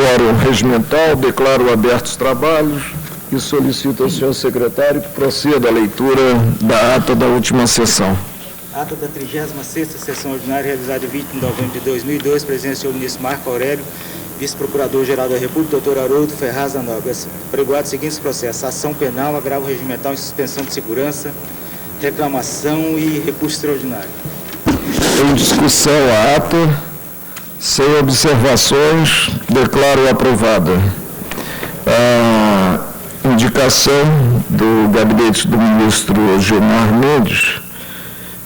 quórum regimental, declaro abertos os trabalhos e solicito ao senhor secretário que proceda à leitura da ata da última sessão. Ata da 36ª sessão ordinária realizada em 20 de novembro de 2002, presença do senhor ministro Marco Aurélio, vice-procurador-geral da República, doutor Haroldo Ferraz da Nóbrega. Pregoado os seguintes processos: ação penal, agravo regimental em suspensão de segurança, reclamação e recurso extraordinário. Em discussão a ata, sem observações, declaro aprovada. A indicação do gabinete do ministro Gilmar Mendes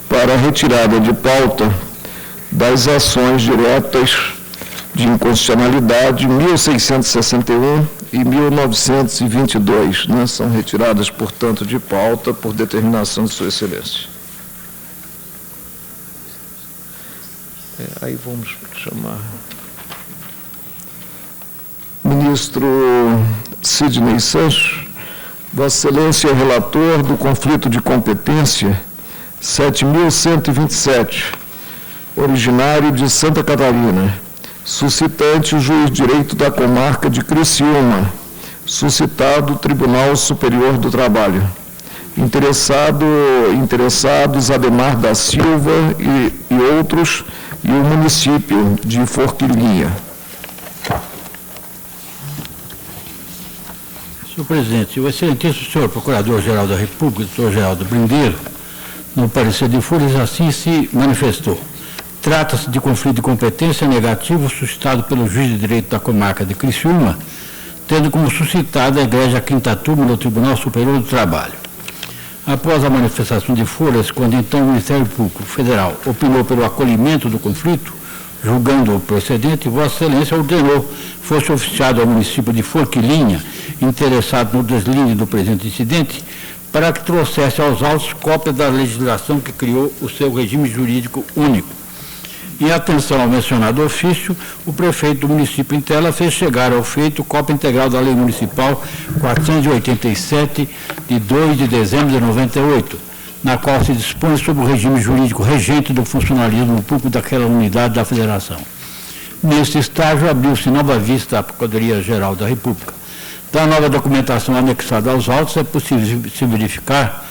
para a retirada de pauta das ações diretas de inconstitucionalidade 1661 e 1922, né? São retiradas, portanto, de pauta por determinação de Sua Excelência. Aí vamos chamar ministro Sidney Santos. Vossa Excelência é relator do conflito de competência 7.127, originário de Santa Catarina, suscitante o juiz de direito da comarca de Criciúma, suscitado o Tribunal Superior do Trabalho. Interessados Ademar da Silva e outros, e o município de Forquilinha. Senhor presidente, o excelentíssimo senhor Procurador-Geral da República, doutor Geraldo Brindeiro, no parecer de folhas, assim se manifestou. Trata-se de conflito de competência negativo suscitado pelo juiz de direito da comarca de Criciúma, tendo como suscitada a Igreja Quinta Turma do Tribunal Superior do Trabalho. Após a manifestação de folhas, quando então o Ministério Público Federal opinou pelo acolhimento do conflito, julgando o procedente, Vossa Excelência ordenou fosse oficiado ao município de Forquilinha, interessado no deslinde do presente incidente, para que trouxesse aos autos cópia da legislação que criou o seu regime jurídico único. Em atenção ao mencionado ofício, o prefeito do município em tela fez chegar ao feito cópia integral da Lei Municipal 487, de 2 de dezembro de 98, na qual se dispõe sobre o regime jurídico regente do funcionalismo público daquela unidade da Federação. Neste estágio, abriu-se nova vista à Procuradoria-Geral da República. Da nova documentação anexada aos autos, é possível se verificar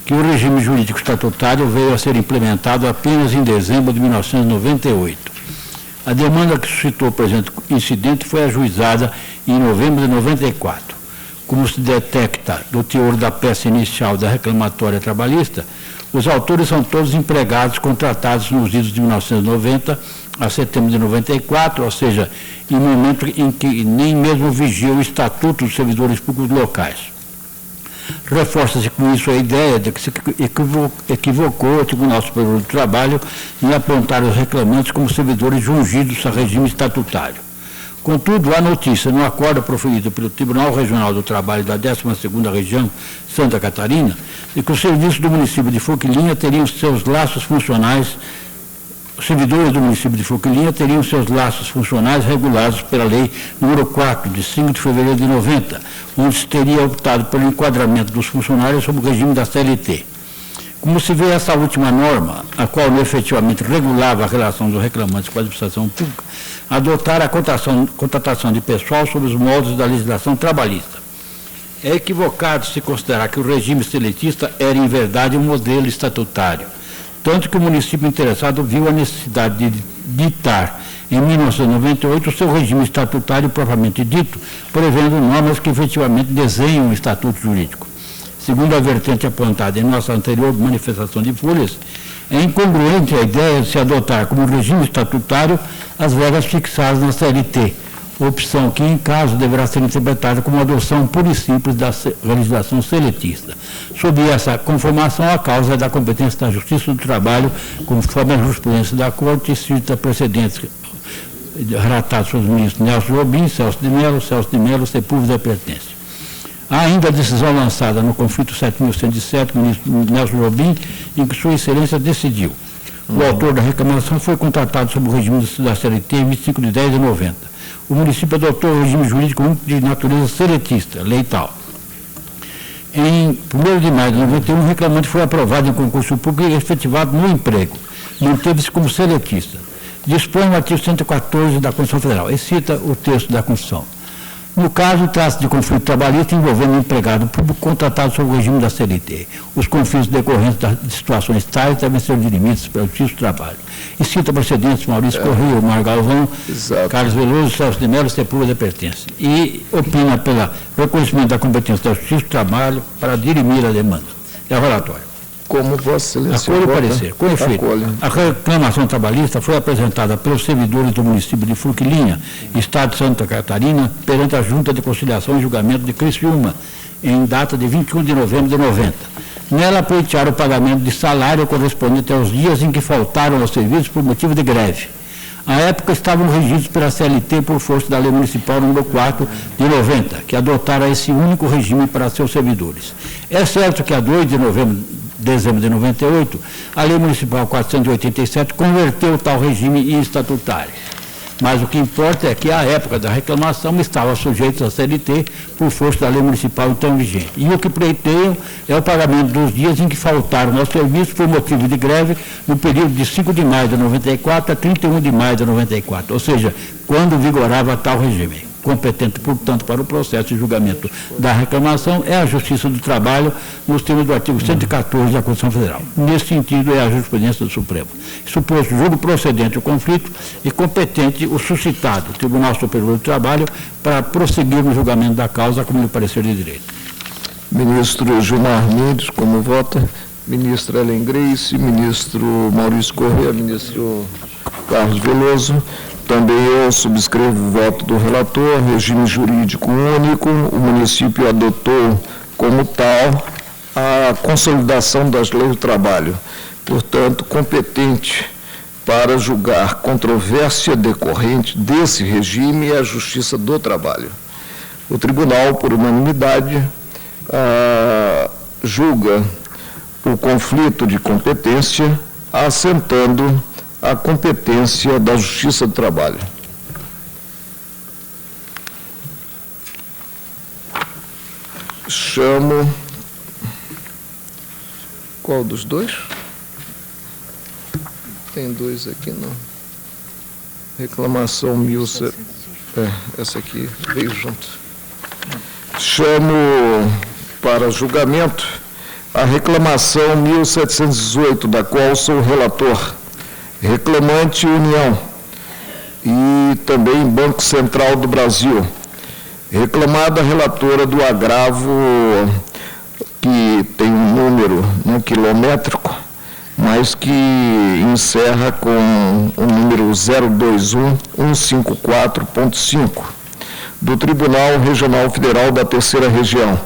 que o regime jurídico estatutário veio a ser implementado apenas em dezembro de 1998. A demanda que suscitou o presente incidente foi ajuizada em novembro de 94. Como se detecta do teor da peça inicial da reclamatória trabalhista, os autores são todos empregados contratados nos idos de 1990 a setembro de 94, ou seja, em momento em que nem mesmo vigia o Estatuto dos Servidores Públicos Locais. Reforça-se com isso a ideia de que se equivocou o Tribunal Superior do Trabalho em apontar os reclamantes como servidores jungidos a regime estatutário. Contudo, há notícia no acordo proferido pelo Tribunal Regional do Trabalho da 12ª Região, Santa Catarina, de que os serviços do município de Forquilinha teriam seus laços funcionais, os servidores do município de Forquilinha teriam seus laços funcionais regulados pela Lei nº 4, de 5 de fevereiro de 90, onde se teria optado pelo enquadramento dos funcionários sob o regime da CLT. Como se vê, essa última norma, a qual efetivamente regulava a relação dos reclamantes com a administração pública, adotar a contratação de pessoal sob os moldes da legislação trabalhista. É equivocado se considerar que o regime seletista era, em verdade, um modelo estatutário, tanto que o município interessado viu a necessidade de ditar, em 1998, o seu regime estatutário propriamente dito, prevendo normas que efetivamente desenham o estatuto jurídico. Segundo a vertente apontada em nossa anterior manifestação de folhas, é incongruente a ideia de se adotar como regime estatutário as regras fixadas na CLT, opção que, em caso, deverá ser interpretada como adoção pura e simples da legislação seletista. Sob essa conformação, a causa é da competência da Justiça do Trabalho, conforme a jurisprudência da Corte, cita precedentes relatados pelos ministros Nelson Jobim, Celso de Mello, Sepúlveda e Pertence. Há ainda a decisão lançada no conflito 7.107, ministro Nelson Jobim, em que Sua Excelência decidiu. O autor da reclamação foi contratado sob o regime da CLT em 25 de 10 de 90. O município adotou o regime jurídico único de natureza seletista, lei tal. Em 1º de maio de 91, o reclamante foi aprovado em concurso público e efetivado no emprego. Manteve-se como seletista. dispõe o artigo 114 da Constituição Federal, e cita o texto da Constituição. No caso, trata-se de conflito trabalhista envolvendo um empregado público contratado sob o regime da CLT. Os conflitos decorrentes de situações tais devem ser dirimidos pelo Justiça do Trabalho. E cita precedentes Maurício Correia, Omar Galvão, Carlos Veloso, Celso de Mello, Sepúlveda pertence. E opina pelo reconhecimento da competência da Justiça do Trabalho para dirimir a demanda. É o relatório. Como Vossa Excelência Acolho o parecer. Com efeito, a reclamação trabalhista foi apresentada pelos servidores do município de Forquilinha, Estado de Santa Catarina, perante a Junta de Conciliação e Julgamento de Criciúma, em data de 21 de novembro de 90. Nela, pleitearam o pagamento de salário correspondente aos dias em que faltaram aos serviços por motivo de greve. À época, estavam regidos pela CLT por força da Lei Municipal número 4 de 90, que adotara esse único regime para seus servidores. É certo que a 2 de dezembro de 98, a Lei Municipal 487 converteu tal regime em estatutário. Mas o que importa é que, à época da reclamação, estavam sujeitos à CLT por força da Lei Municipal então vigente. E o que pleiteiam é o pagamento dos dias em que faltaram ao serviço por motivo de greve no período de 5 de maio de 94 a 31 de maio de 94, ou seja, quando vigorava tal regime. Competente, portanto, para o processo de julgamento da reclamação é a Justiça do Trabalho, nos termos do artigo 114 da Constituição Federal. Nesse sentido, é a jurisprudência do Supremo. Suposto julgo procedente o conflito e competente o suscitado, Tribunal Superior do Trabalho, para prosseguir no julgamento da causa, como lhe parecer de direito. Ministro Gilmar Mendes, como vota? Ministro Ellen Grace, ministro Maurício Correia, ministro Carlos Veloso. Também eu subscrevo o voto do relator, regime jurídico único, o município adotou como tal a consolidação das leis do trabalho, portanto, competente para julgar controvérsia decorrente desse regime é a Justiça do Trabalho. O tribunal, por unanimidade, julga o conflito de competência, assentando a competência da Justiça do Trabalho. Chamo... Qual dos dois? Tem dois aqui, não. Reclamação 1700. Essa aqui veio junto. Chamo para julgamento a reclamação 1718, da qual sou relator. Reclamante União e também Banco Central do Brasil. Reclamada relatora do agravo que tem um número quilométrico, mas que encerra com o número 021154.5 do Tribunal Regional Federal da Terceira Região.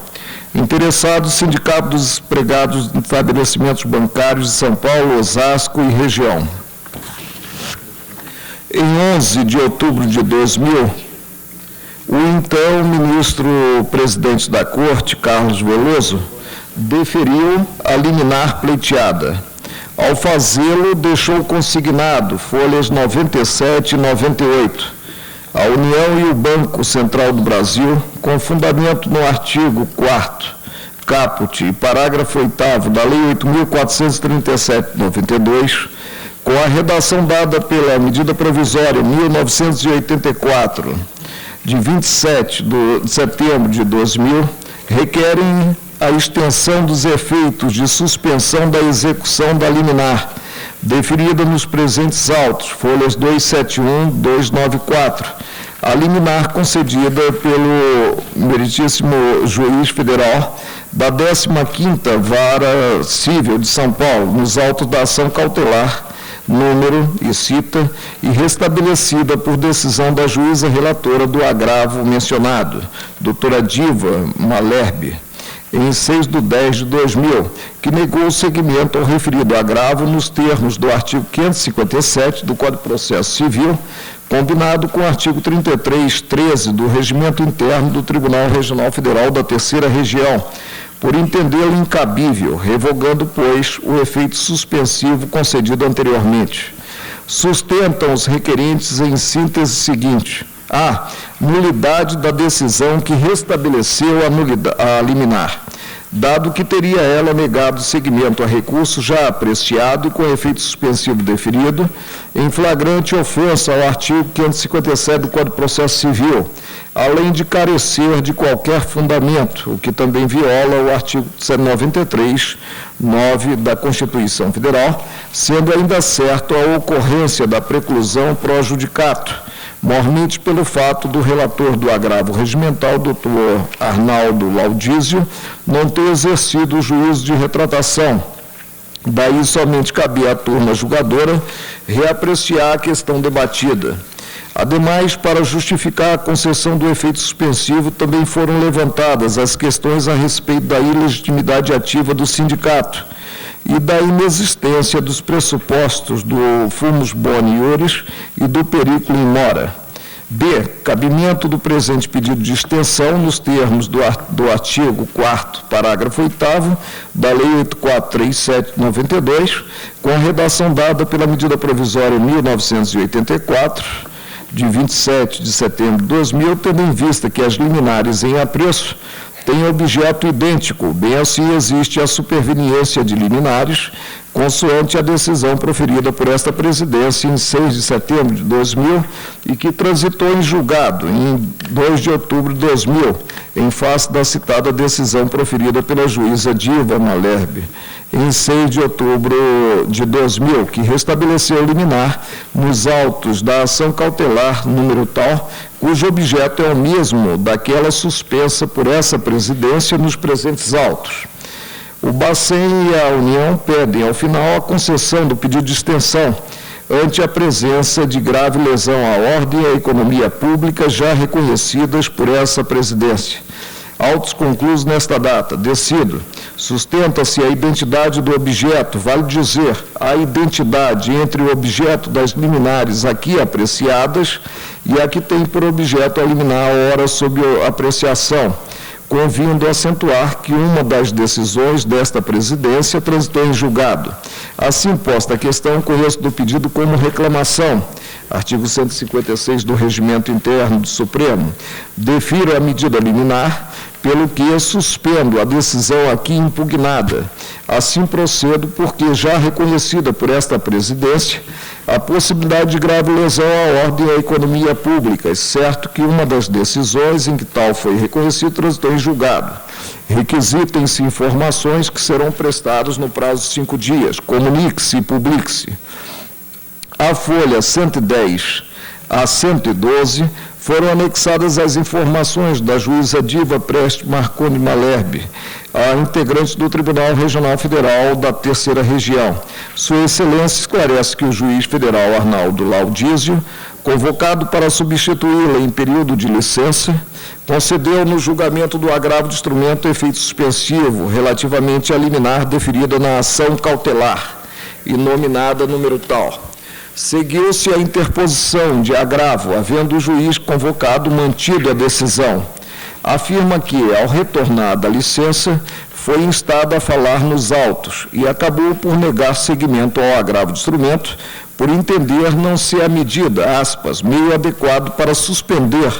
Interessado, Sindicato dos Empregados de Estabelecimentos Bancários de São Paulo, Osasco e região. Em 11 de outubro de 2000, o então ministro-presidente da Corte, Carlos Veloso, deferiu a liminar pleiteada. Ao fazê-lo, deixou consignado folhas 97 e 98. A União e o Banco Central do Brasil, com fundamento no artigo 4º, caput e parágrafo 8º da Lei 8.437/92, com a redação dada pela medida provisória 1984, de 27 de setembro de 2000, requerem a extensão dos efeitos de suspensão da execução da liminar, deferida nos presentes autos, folhas 271 e 294, a liminar concedida pelo meritíssimo juiz federal da 15ª Vara Civil de São Paulo, nos autos da ação cautelar, número, e cita, e restabelecida por decisão da juíza relatora do agravo mencionado, doutora Diva Malherbe, em 6 de 10 de 2000, que negou o seguimento ao referido agravo nos termos do artigo 557 do Código de Processo Civil, combinado com o artigo 33.13 do Regimento Interno do Tribunal Regional Federal da Terceira Região, por entendê-lo incabível, revogando, pois, o efeito suspensivo concedido anteriormente. Sustentam os requerentes em síntese seguinte: a nulidade da decisão que restabeleceu a liminar. dado que teria ela negado seguimento a recurso já apreciado e com efeito suspensivo deferido, em flagrante ofensa ao artigo 557 do Código de Processo Civil, além de carecer de qualquer fundamento, o que também viola o artigo 93, 9 da Constituição Federal, sendo ainda certo a ocorrência da preclusão pro judicato, mormente pelo fato do relator do agravo regimental, doutor Arnaldo Laudísio, não ter exercido o juízo de retratação. Daí somente cabia à turma julgadora reapreciar a questão debatida. Ademais, para justificar a concessão do efeito suspensivo, também foram levantadas as questões a respeito da ilegitimidade ativa do sindicato e da inexistência dos pressupostos do fumus boni iuris e do periculum in mora. B. Cabimento do presente pedido de extensão nos termos do artigo 4º, parágrafo 8º da Lei 8437/92, com a redação dada pela medida provisória 1984, de 27 de setembro de 2000, tendo em vista que as liminares em apreço têm objeto idêntico, bem assim existe a superveniência de liminares, consoante a decisão proferida por esta presidência em 6 de setembro de 2000 e que transitou em julgado em 2 de outubro de 2000, em face da citada decisão proferida pela juíza Diva Malherbe, em 6 de outubro de 2000, que restabeleceu liminar nos autos da ação cautelar número tal, cujo objeto é o mesmo daquela suspensa por essa presidência nos presentes autos. O Bacen e a União pedem, ao final, a concessão do pedido de extensão, ante a presença de grave lesão à ordem e à economia pública já reconhecidas por essa presidência. Autos conclusos nesta data. Decido. Sustenta-se a identidade do objeto, vale dizer, a identidade entre o objeto das liminares aqui apreciadas e a que tem por objeto a liminar a hora sob apreciação, convindo a acentuar que uma das decisões desta presidência transitou em julgado. Assim posta a questão, conheço do pedido como reclamação. Artigo 156 do Regimento Interno do Supremo. Defiro a medida liminar, pelo que suspendo a decisão aqui impugnada. Assim procedo porque já reconhecida por esta presidência a possibilidade de grave lesão à ordem e à economia pública, certo que uma das decisões em que tal foi reconhecido transitou em julgado. Requisitem-se informações que serão prestadas no prazo de 5 dias. Comunique-se e publique-se. A folha 110 a 112 foram anexadas as informações da juíza Diva Preste Marconi Malherbe, a integrante do Tribunal Regional Federal da Terceira Região. Sua Excelência esclarece que o juiz federal Arnaldo Laudísio, convocado para substituí-la em período de licença, concedeu no julgamento do agravo de instrumento efeito suspensivo relativamente à liminar deferida na ação cautelar e nominada número tal. Seguiu-se a interposição de agravo, havendo o juiz convocado mantido a decisão. Afirma que, ao retornar da licença, foi instado a falar nos autos e acabou por negar seguimento ao agravo de instrumento, por entender não ser a medida, aspas, meio adequado para suspender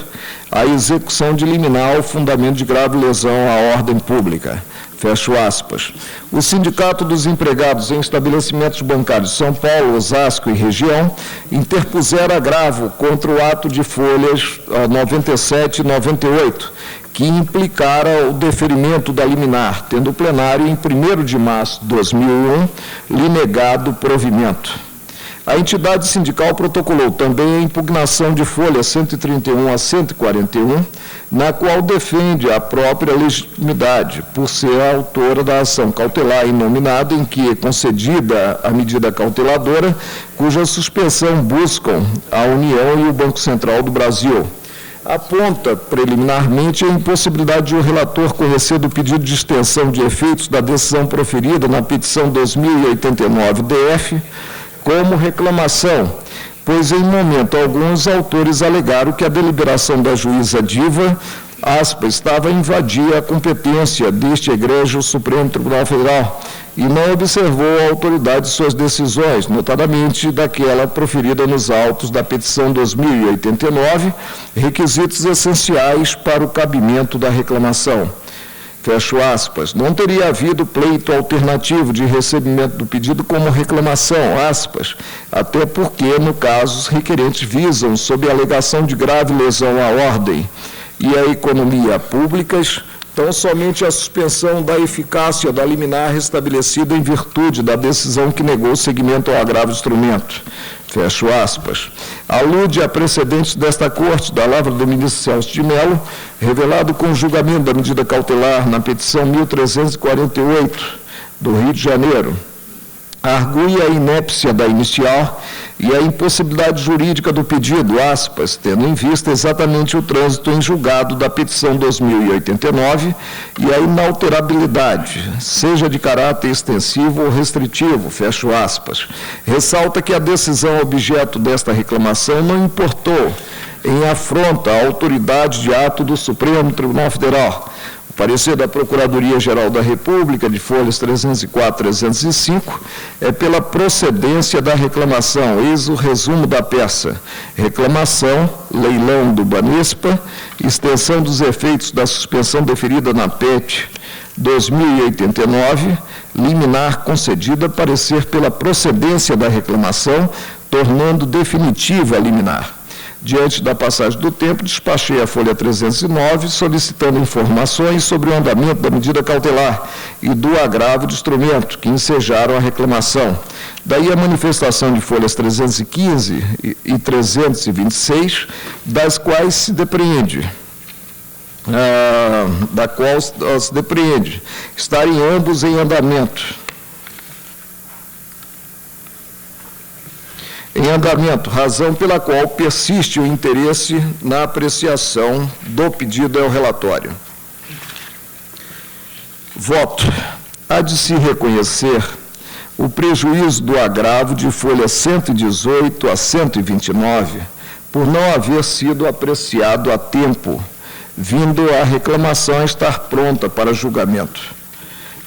a execução de liminar ao fundamento de grave lesão à ordem pública. Fecho aspas. O Sindicato dos Empregados em Estabelecimentos Bancários de São Paulo, Osasco e região interpuseram agravo contra o ato de folhas 97 e 98, que implicara o deferimento da liminar, tendo o plenário, em 1º de março de 2001, lhe negado provimento. A entidade sindical protocolou também a impugnação de folha 131 a 141, na qual defende a própria legitimidade, por ser a autora da ação cautelar inominada em que é concedida a medida cauteladora, cuja suspensão buscam a União e o Banco Central do Brasil. Aponta, preliminarmente, a impossibilidade de o relator conhecer do pedido de extensão de efeitos da decisão proferida na petição 2089-DF, como reclamação, pois em momento algum os autores alegaram que a deliberação da juíza Diva, aspas, estava a invadir a competência deste egrégio Supremo Tribunal Federal e não observou a autoridade de suas decisões, notadamente daquela proferida nos autos da petição 2089, requisitos essenciais para o cabimento da reclamação. fecho aspas, não teria havido pleito alternativo de recebimento do pedido como reclamação, aspas, até porque, no caso, os requerentes visam, sob a alegação de grave lesão à ordem e à economia públicas, tão somente a suspensão da eficácia da liminar estabelecida em virtude da decisão que negou seguimento ao agravo de instrumento. Fecho aspas. Alude a precedentes desta Corte, da lavra do ministro Celso de Mello, revelado com o julgamento da medida cautelar na petição 1348 do Rio de Janeiro. Argui a inépcia da inicial e a impossibilidade jurídica do pedido, aspas, tendo em vista exatamente o trânsito em julgado da petição 2089 e a inalterabilidade, seja de caráter extensivo ou restritivo, fecho aspas. Ressalta que a decisão objeto desta reclamação não importou em afronta à autoridade de ato do Supremo Tribunal Federal. Parecer da Procuradoria-Geral da República, de folhas 304 e 305, é pela procedência da reclamação. Eis o resumo da peça. Reclamação, leilão do Banespa, extensão dos efeitos da suspensão deferida na PET 2089, liminar concedida, parecer pela procedência da reclamação, tornando definitiva a liminar. Diante da passagem do tempo, despachei a folha 309, solicitando informações sobre o andamento da medida cautelar e do agravo de instrumento, que ensejaram a reclamação. Daí a manifestação de folhas 315 e 326, das quais se depreende, estarem ambos em andamento. Razão pela qual persiste o interesse na apreciação do pedido ao relatório. Voto. Há de se reconhecer o prejuízo do agravo de folha 118 a 129 por não haver sido apreciado a tempo, vindo a reclamação a estar pronta para julgamento.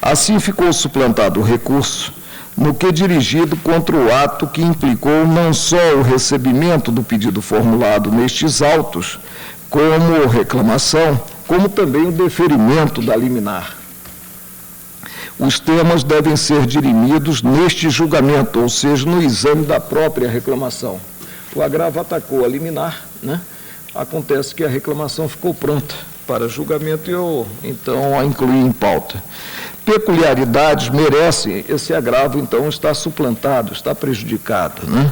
Assim ficou suplantado o recurso, no que dirigido contra o ato que implicou não só o recebimento do pedido formulado nestes autos, como reclamação, como também o deferimento da liminar. Os temas devem ser dirimidos neste julgamento, ou seja, no exame da própria reclamação. O agravo atacou a liminar, né? Acontece que a reclamação ficou pronta para julgamento e eu, então, a incluí em pauta. Peculiaridades merecem, esse agravo, então, está suplantado, está prejudicado, né?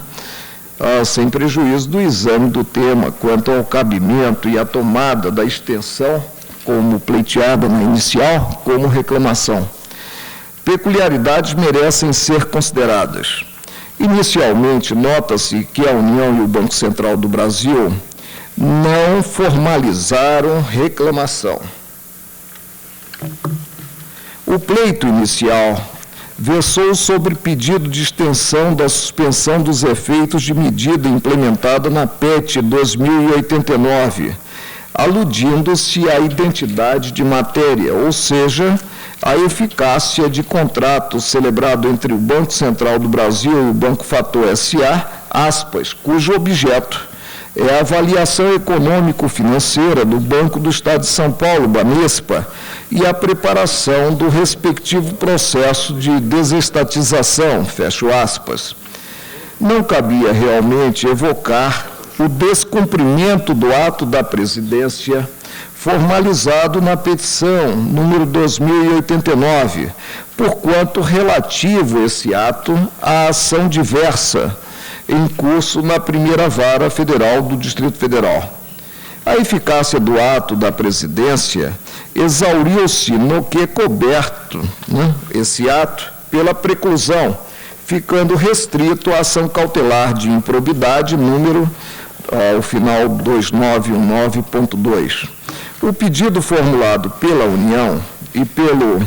Sem prejuízo do exame do tema quanto ao cabimento e à tomada da extensão, como pleiteada na inicial, como reclamação. Peculiaridades merecem ser consideradas. Inicialmente, nota-se que a União e o Banco Central do Brasil não formalizaram reclamação. O pleito inicial versou sobre pedido de extensão da suspensão dos efeitos de medida implementada na PET 2089, aludindo-se à identidade de matéria, ou seja, à eficácia de contrato celebrado entre o Banco Central do Brasil e o Banco Fator S.A., aspas, cujo objeto é a avaliação econômico-financeira do Banco do Estado de São Paulo, Banespa, e a preparação do respectivo processo de desestatização, fecho aspas. Não cabia realmente evocar o descumprimento do ato da presidência formalizado na petição número 2089, porquanto relativo esse ato à ação diversa em curso na primeira vara federal do Distrito Federal. A eficácia do ato da presidência exauriu-se no que coberto, né, esse ato pela preclusão, ficando restrito à ação cautelar de improbidade número, ao final 2919.2. O pedido formulado pela União e pelo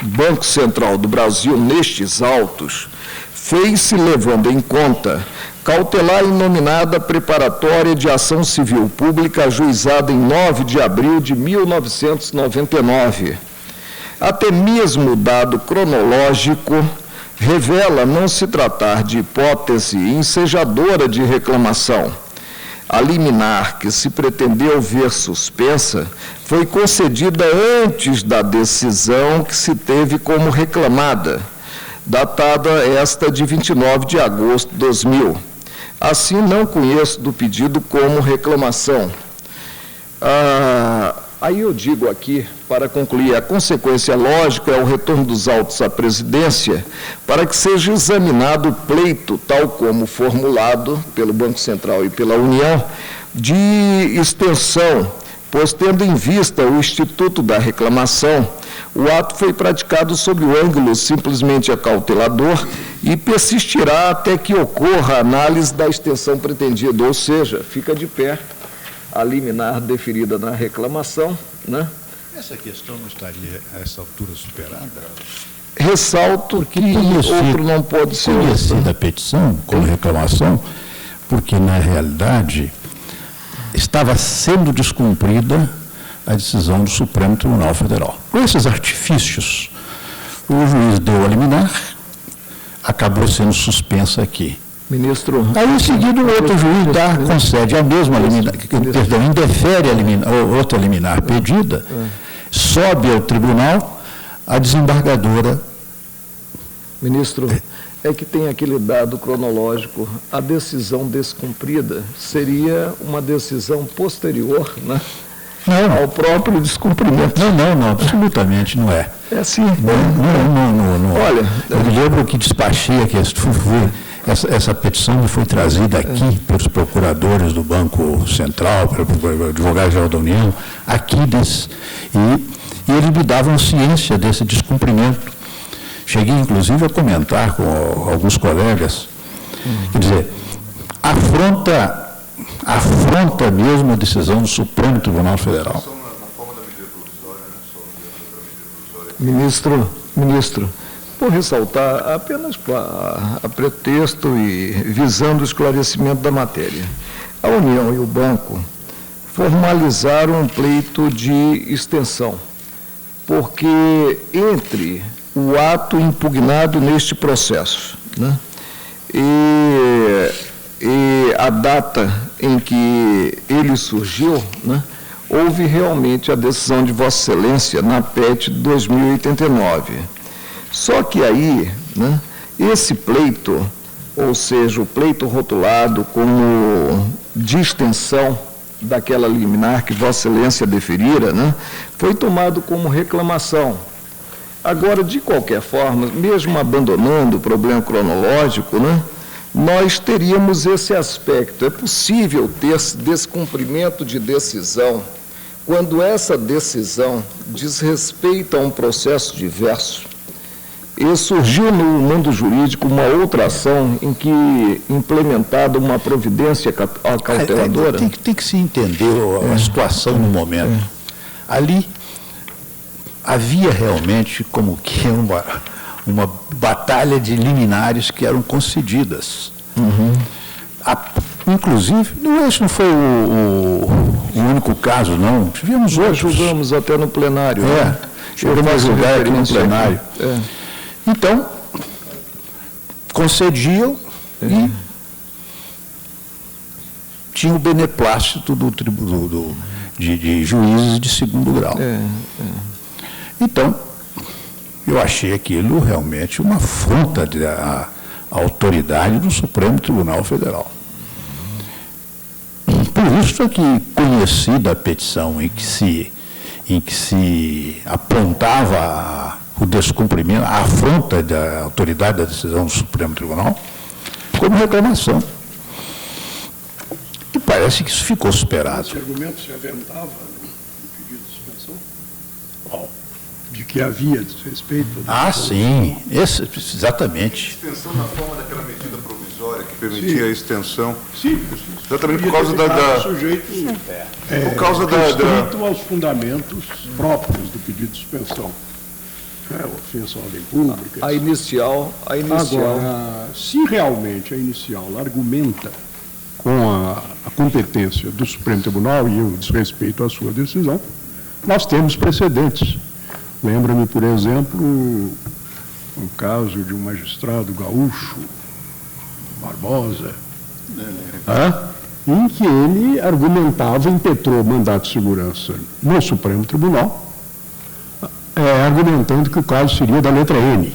Banco Central do Brasil nestes autos fez-se levando em conta cautelar inominada preparatória de ação civil pública ajuizada em 9 de abril de 1999. Até mesmo o dado cronológico revela não se tratar de hipótese ensejadora de reclamação. A liminar que se pretendeu ver suspensa foi concedida antes da decisão que se teve como reclamada, datada esta de 29 de agosto de 2000. Assim, não conheço do pedido como reclamação. Aí eu digo aqui, para concluir, a consequência lógica é o retorno dos autos à presidência para que seja examinado o pleito, tal como formulado pelo Banco Central e pela União, de extensão, pois, tendo em vista o instituto da reclamação, o ato foi praticado sob o ângulo simplesmente acautelador e persistirá até que ocorra a análise da extensão pretendida, ou seja, fica de pé a liminar deferida na reclamação, né? Essa questão não estaria, a essa altura, superada? Ressalto que outro não pode ser. Conhecida a petição como reclamação, porque, na realidade, estava sendo descumprida a decisão do Supremo Tribunal Federal. Com esses artifícios, o juiz deu a liminar, acabou sendo suspensa aqui. Ministro. Aí, em seguida, o outro juiz concede a mesma liminar, perdão, indefere a outra liminar pedida, sobe ao tribunal, a desembargadora. Ministro, é que tem aquele dado cronológico, a decisão descumprida seria uma decisão posterior, né? Não, ao próprio descumprimento. Não, absolutamente não é. É assim. Não. Olha, eu me lembro que despachei aqui, essa petição me foi trazida aqui pelos procuradores do Banco Central, pelo advogado-geral da União, aqui e eles me davam ciência desse descumprimento. Cheguei, inclusive, a comentar com alguns colegas, quer dizer, afronta mesmo a decisão do Supremo Tribunal Federal. Ministro, vou ressaltar apenas a pretexto e visando o esclarecimento da matéria. A União e o banco formalizaram um pleito de extensão, porque entre o ato impugnado neste processo, né, e a data em que ele surgiu, né, houve realmente a decisão de Vossa Excelência na PET 2089. Só que aí, né, esse pleito, ou seja, o pleito rotulado como de extensão daquela liminar que Vossa Excelência deferira, né, foi tomado como reclamação. Agora, de qualquer forma, mesmo abandonando o problema cronológico, né, nós teríamos esse aspecto. É possível ter descumprimento de decisão quando essa decisão diz respeito a um processo diverso. E surgiu no mundo jurídico uma outra ação em que implementada uma providência acauteladora. Tem que se entender a situação no momento. Ali havia realmente como que uma batalha de liminares que eram concedidas. Inclusive, esse não foi o único caso, não. Tivemos outros. Julgamos até no plenário. Chegamos a julgar aqui no plenário. Então, concediam e tinha o beneplácito de juízes de segundo grau. Então, eu achei aquilo realmente uma afronta à autoridade do Supremo Tribunal Federal. Por isso é que, conhecida a petição em que se apontava o descumprimento, a afronta da autoridade da decisão do Supremo Tribunal, como reclamação. E parece que isso ficou superado. Esse argumento se aventava no pedido de suspensão? De que havia desrespeito? Sim, exatamente. Extensão na forma daquela medida provisória que permitia a extensão. Sim. Exatamente por causa da sujeito por causa restrito aos fundamentos próprios do pedido de suspensão. Ofensa à ordem pública. A inicial. Agora, se realmente a inicial argumenta com a competência do Supremo Tribunal e o desrespeito à sua decisão, nós temos precedentes. Lembra-me, por exemplo, um caso de um magistrado gaúcho, Barbosa, em que ele argumentava, impetrou mandato de segurança no Supremo Tribunal, argumentando que o caso seria da letra N.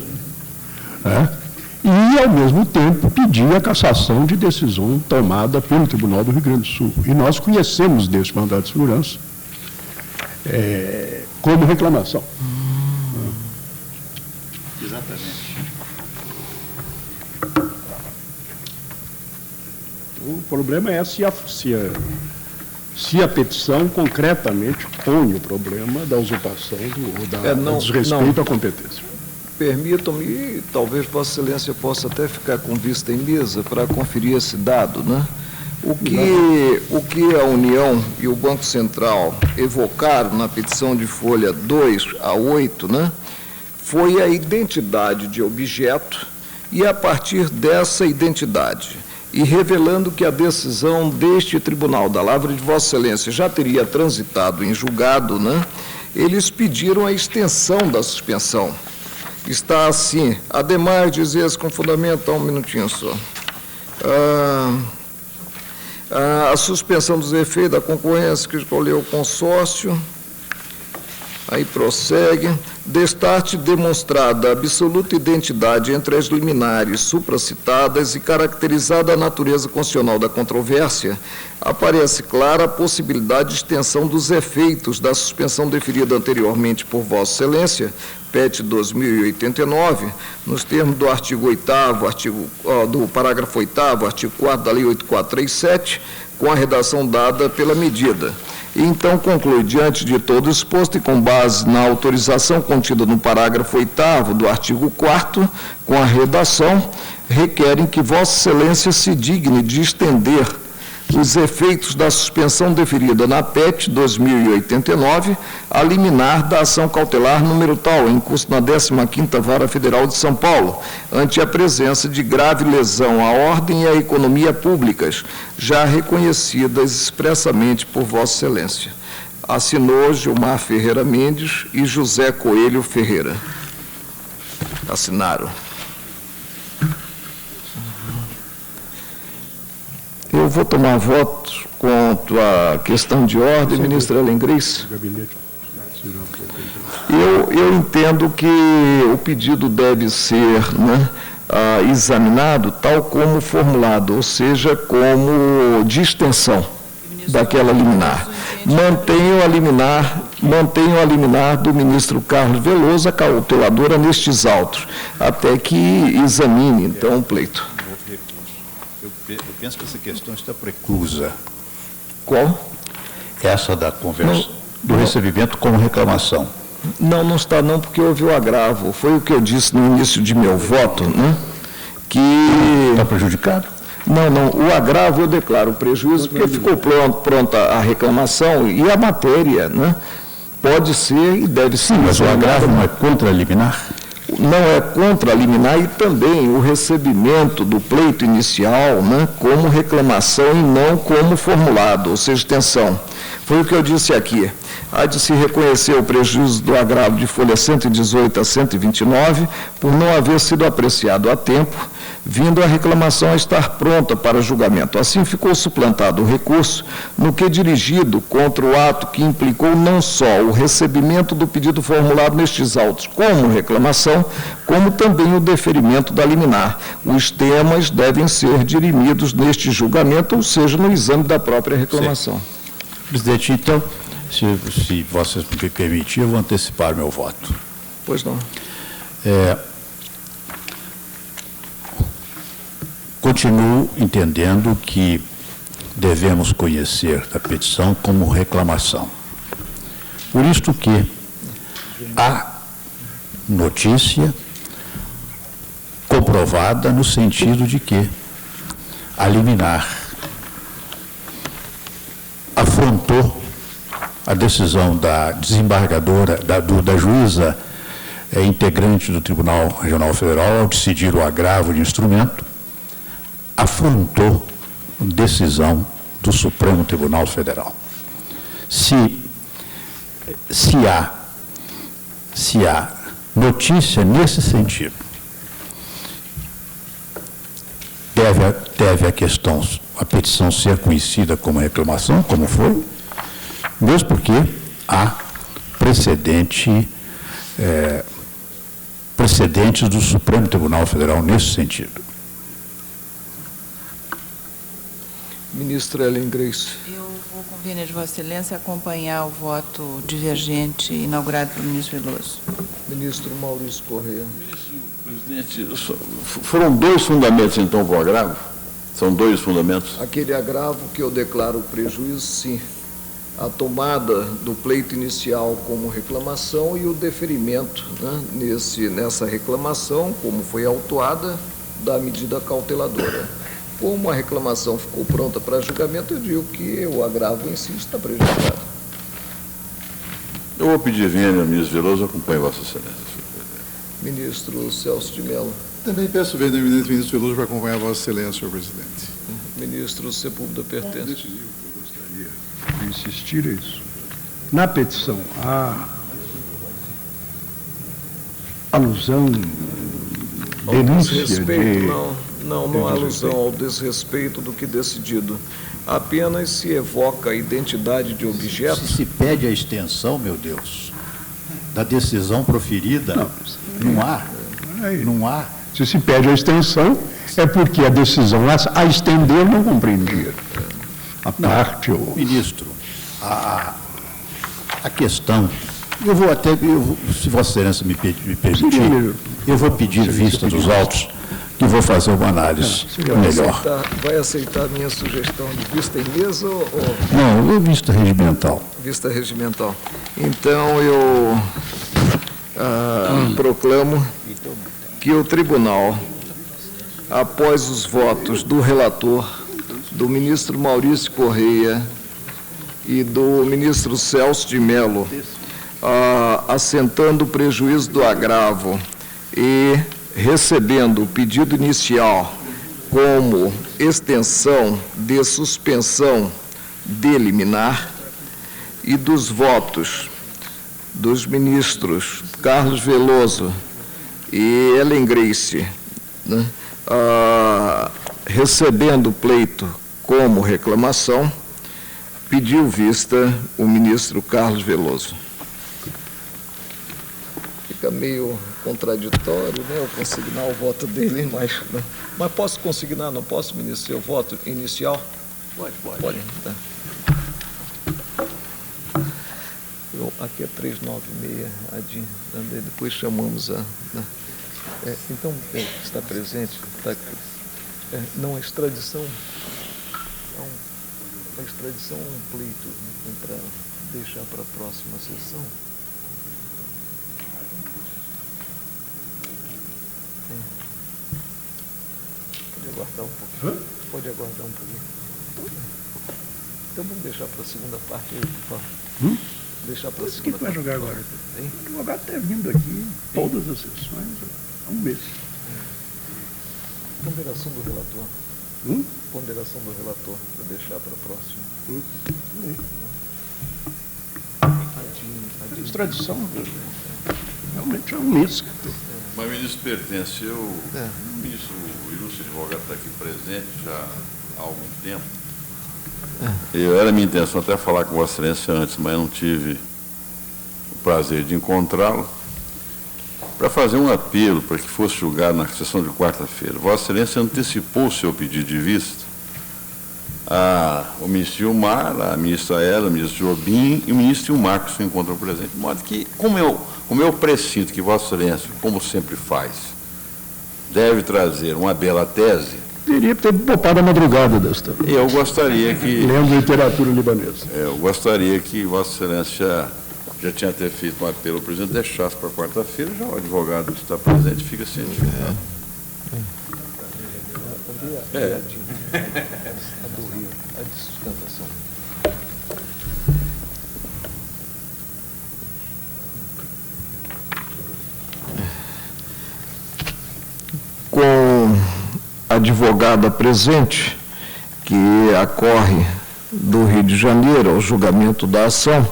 E, ao mesmo tempo, pedia a cassação de decisão tomada pelo Tribunal do Rio Grande do Sul. E nós conhecemos desse mandato de segurança como reclamação. Exatamente. O problema é se a petição concretamente põe o problema da usurpação do desrespeito à competência. Permitam-me, talvez Vossa Excelência possa até ficar com vista em mesa para conferir esse dado, né? O que a União e o Banco Central evocaram na petição de folha 2 a 8, né, foi a identidade de objeto e, a partir dessa identidade, e revelando que a decisão deste Tribunal da Lavra de Vossa Excelência já teria transitado em julgado, né, eles pediram a extensão da suspensão. Está assim, ademais dizer-se com fundamento, um minutinho só, a suspensão dos efeitos da concorrência que escolheu o consórcio, aí prossegue, destarte demonstrada a absoluta identidade entre as liminares supracitadas e caracterizada a natureza constitucional da controvérsia, aparece clara a possibilidade de extensão dos efeitos da suspensão deferida anteriormente por Vossa Excelência, PET 2089, nos termos do artigo 8º, do parágrafo 8º, artigo 4º da Lei 8437, com a redação dada pela medida. E então conclui, diante de todo exposto e com base na autorização contida no parágrafo 8º do artigo 4º, com a redação, requerem que Vossa Excelência se digne de estender os efeitos da suspensão deferida na PET 2089 a liminar da ação cautelar número tal, em curso na 15ª Vara Federal de São Paulo, ante a presença de grave lesão à ordem e à economia públicas, já reconhecidas expressamente por Vossa Excelência. Assinou Gilmar Ferreira Mendes e José Coelho Ferreira. Assinaram. Eu vou tomar voto quanto à questão de ordem, ministra Ellen Grace. Eu entendo que o pedido deve ser, né, examinado tal como formulado, ou seja, como de extensão daquela liminar. Mantenho a liminar do ministro Carlos Veloso, a cauteladora, nestes autos, até que examine, então, o pleito. Eu penso que essa questão está preclusa. Qual? Essa da conversa, do recebimento como reclamação. Não está não, porque houve o agravo. Foi o que eu disse no início de meu voto, né? Que... Está prejudicado? Não. O agravo eu declaro prejuízo, porque ficou pronta a reclamação e a matéria, né? Pode ser e deve ser. Mas o agravo não é contra a liminar? Não é contra a liminar e também o recebimento do pleito inicial, né, como reclamação e não como formulado, ou seja, extensão. Foi o que eu disse aqui. Há de se reconhecer o prejuízo do agravo de folha 118 a 129 por não haver sido apreciado a tempo, vindo a reclamação a estar pronta para julgamento. Assim ficou suplantado o recurso no que dirigido contra o ato que implicou não só o recebimento do pedido formulado nestes autos como reclamação, como também o deferimento da liminar. Os temas devem ser dirimidos neste julgamento, ou seja, no exame da própria reclamação. Sim. Presidente, então, se vocês me permitirem, eu vou antecipar meu voto. Pois não. Continuo entendendo que devemos conhecer a petição como reclamação. Por isto que há notícia comprovada no sentido de que a liminar afrontou a decisão da desembargadora, da juíza integrante do Tribunal Regional Federal, ao decidir o agravo de instrumento, afrontou a decisão do Supremo Tribunal Federal. Se há notícia nesse sentido, deve a petição ser conhecida como reclamação, como foi, mesmo porque há precedentes do Supremo Tribunal Federal nesse sentido. Ministra Ellen Grace. Eu vou convênio de Vossa Excelência acompanhar o voto divergente inaugurado pelo ministro Veloso. Ministro Maurício Correia. Presidente, foram dois fundamentos, então, para o agravo? São dois fundamentos? Aquele agravo que eu declaro prejuízo, sim. A tomada do pleito inicial como reclamação e o deferimento, né, nessa reclamação, como foi autuada, da medida cauteladora. Como a reclamação ficou pronta para julgamento, eu digo que o agravo em si está prejudicado. Eu vou pedir vênia ao ministro Veloso, acompanhe Vossa Excelência. Ministro Celso de Mello. Também peço vênia ao eminente ministro Veloso para acompanhar Vossa Excelência, senhor presidente. Ministro Sepúlveda Pertence. Decisivo que eu gostaria de insistir é isso. Na petição, há alusão, denúncia Desrespeito, não há alusão ao desrespeito do que decidido. Apenas se evoca a identidade de objeto. Se pede a extensão, meu Deus, da decisão proferida, não há. Se se pede a extensão, é porque a decisão a estender não compreendia. A parte ou... Ministro, a questão, se Vossa Excelência me permitir, eu vou pedir vista dos autos, que vou fazer uma análise melhor. Vai aceitar a minha sugestão de vista em mesa ou... Não, vista regimental. Vista regimental. Então, eu proclamo que o tribunal, após os votos do relator, do ministro Maurício Correia e do ministro Celso de Mello, assentando o prejuízo do agravo e recebendo o pedido inicial como extensão de suspensão de liminar, e dos votos dos ministros Carlos Veloso e Ellen Grace, né, recebendo o pleito como reclamação, pediu vista o ministro Carlos Veloso. Fica meio contraditório, né, eu consignar o voto dele, mas posso consignar, não posso, ministro, seu voto inicial? Pode. Tá. Aqui é 396, depois chamamos então, está presente, não, a extradição, a extradição é um pleito para deixar para a próxima sessão. Pode aguardar um pouquinho. Pode aguardar um pouquinho. Então vamos deixar para a segunda parte aí, por favor. Deixar para a segunda parte. O que vai jogar agora? O advogado está vindo aqui todas as sessões há um mês. Ponderação do relator. Ponderação do relator, para deixar para a próxima. Extradição, realmente é um mês. Mas, ministro Pertence, o ministro ilustre advogado está aqui presente já há algum tempo. Era minha intenção até falar com Vossa Excelência antes, mas não tive o prazer de encontrá-lo, para fazer um apelo para que fosse julgado na sessão de quarta-feira. Vossa Excelência antecipou o seu pedido de vista o ministro Gilmar, a ministra Ela, o ministro Jobim e o ministro Gilmar, que se encontram presentes, de modo que, como eu presinto que Vossa Excelência, como sempre faz, deve trazer uma bela tese. Teria que ter poupado a madrugada desta. Eu gostaria que... Lendo literatura libanesa. Eu gostaria que Vossa Excelência já tinha até feito um apelo ao presidente, deixasse para quarta-feira, já o advogado está presente, fica cientificado. A do Rio, a de sustentação. Com a advogada presente, que acorre do Rio de Janeiro ao julgamento da ação,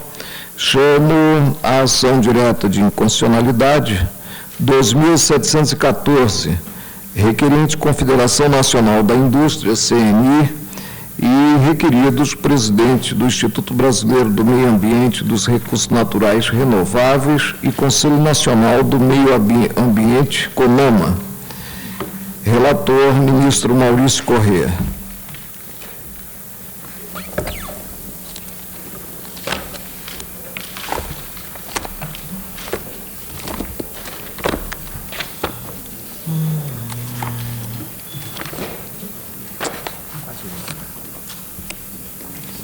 chamo a ação direta de inconstitucionalidade 2.714, requerente Confederação Nacional da Indústria, CNI, e requeridos presidente do Instituto Brasileiro do Meio Ambiente e dos Recursos Naturais Renováveis e Conselho Nacional do Meio Ambiente, CONAMA. Relator, ministro Maurício Corrêa.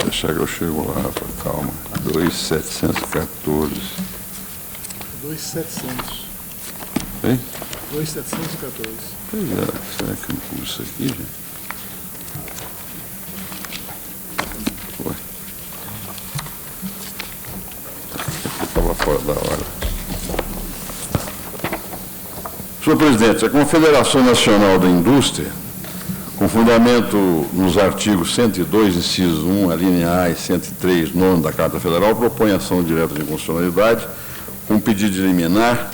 Deixa que eu chego lá, Rafa, calma. 2.714. 2.700. Hein? 2.714. Pois é, será que eu não pus isso aqui, gente? Foi. Estava fora da hora. Senhor presidente, a Confederação Nacional da Indústria, com fundamento nos artigos 102, inciso 1, a linha A e 103, nono da Carta Federal, propõe ação direta de inconstitucionalidade com pedido de liminar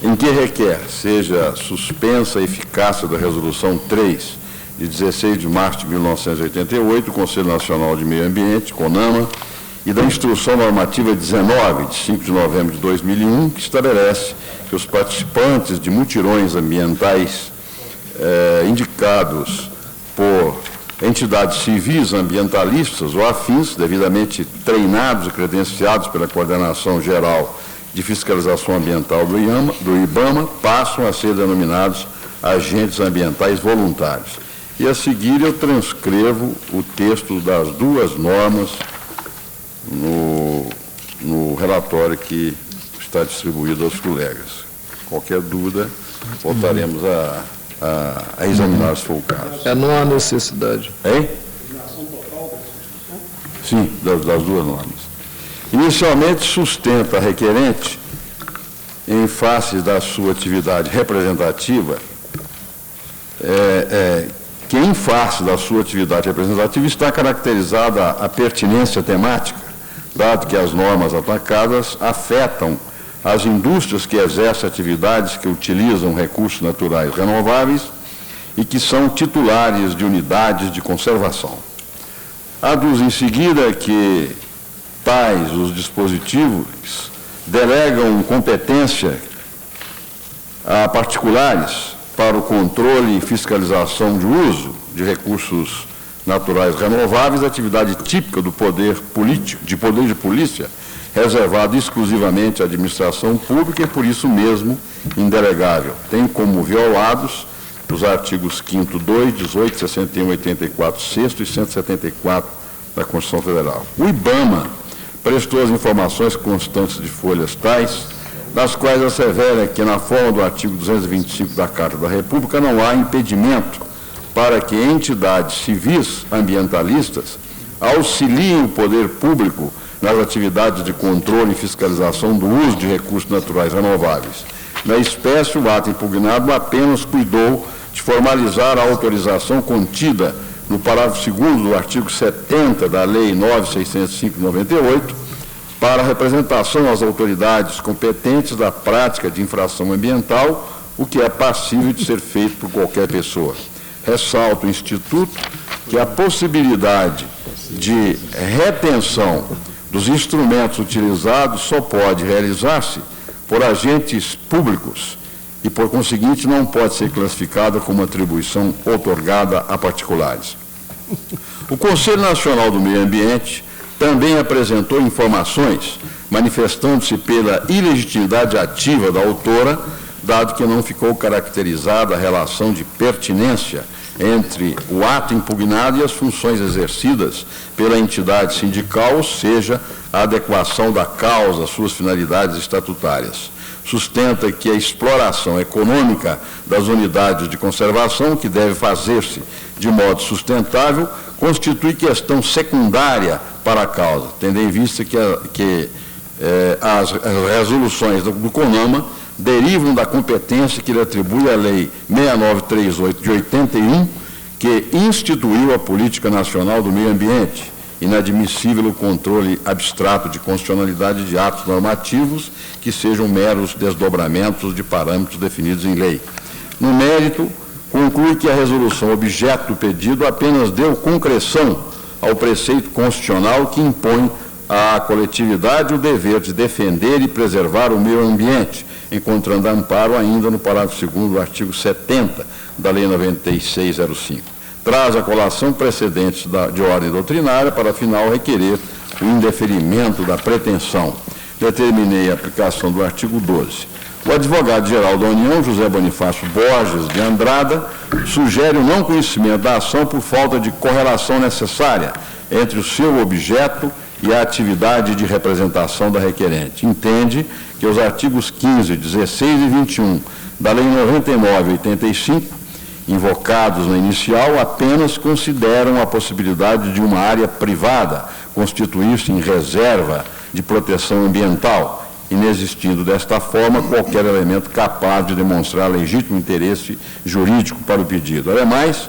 em que requer seja suspensa a eficácia da Resolução 3, de 16 de março de 1988, do Conselho Nacional de Meio Ambiente, CONAMA, e da Instrução Normativa 19, de 5 de novembro de 2001, que estabelece que os participantes de mutirões ambientais indicados por entidades civis ambientalistas ou afins, devidamente treinados e credenciados pela Coordenação Geral de Fiscalização Ambiental do IBAMA, passam a ser denominados agentes ambientais voluntários. E a seguir eu transcrevo o texto das duas normas no relatório que está distribuído aos colegas. Qualquer dúvida, voltaremos a examinar se for o caso. Não há necessidade. Hein? Sim, das duas normas. Inicialmente, sustenta a requerente, em face da sua atividade representativa, que em face da sua atividade representativa está caracterizada a pertinência temática, dado que as normas atacadas afetam as indústrias que exercem atividades que utilizam recursos naturais renováveis e que são titulares de unidades de conservação. Aduz em seguida que tais os dispositivos delegam competência a particulares para o controle e fiscalização de uso de recursos naturais renováveis, atividade típica do poder político, de polícia, reservado exclusivamente à administração pública e, por isso mesmo, indelegável. Tem como violados os artigos 5º, 2, 18, 61, 84, 6º e 174 da Constituição Federal. O IBAMA prestou as informações constantes de folhas tais, das quais assevera que, na forma do artigo 225 da Carta da República, não há impedimento para que entidades civis ambientalistas auxiliem o poder público nas atividades de controle e fiscalização do uso de recursos naturais renováveis. Na espécie, o ato impugnado apenas cuidou de formalizar a autorização contida no parágrafo 2º do artigo 70 da Lei 9.605/98, para a representação às autoridades competentes da prática de infração ambiental, o que é passível de ser feito por qualquer pessoa. Ressalta o Instituto que a possibilidade de retenção dos instrumentos utilizados só pode realizar-se por agentes públicos e, por conseguinte, não pode ser classificada como atribuição outorgada a particulares. O Conselho Nacional do Meio Ambiente também apresentou informações manifestando-se pela ilegitimidade ativa da autora, dado que não ficou caracterizada a relação de pertinência entre o ato impugnado e as funções exercidas pela entidade sindical, ou seja, a adequação da causa às suas finalidades estatutárias. Sustenta que a exploração econômica das unidades de conservação, que deve fazer-se de modo sustentável, constitui questão secundária para a causa, tendo em vista que as resoluções do CONAMA derivam da competência que lhe atribui a Lei 6938 de 81, que instituiu a Política Nacional do Meio Ambiente, inadmissível o controle abstrato de constitucionalidade de atos normativos que sejam meros desdobramentos de parâmetros definidos em lei. No mérito, conclui que a resolução objeto do pedido apenas deu concreção ao preceito constitucional que impõe à coletividade o dever de defender e preservar o meio ambiente, encontrando amparo ainda no parágrafo 2º do artigo 70 da Lei 9605. Traz à colação precedentes de ordem doutrinária para, afinal, requerer o indeferimento da pretensão. Determinei a aplicação do artigo 12. O advogado-geral da União, José Bonifácio Borges de Andrada, sugere o não conhecimento da ação por falta de correlação necessária entre o seu objeto e a atividade de representação da requerente. Entende que os artigos 15, 16 e 21 da Lei 99/85, invocados na inicial, apenas consideram a possibilidade de uma área privada constituir-se em reserva de proteção ambiental, inexistindo desta forma qualquer elemento capaz de demonstrar legítimo interesse jurídico para o pedido. Ademais,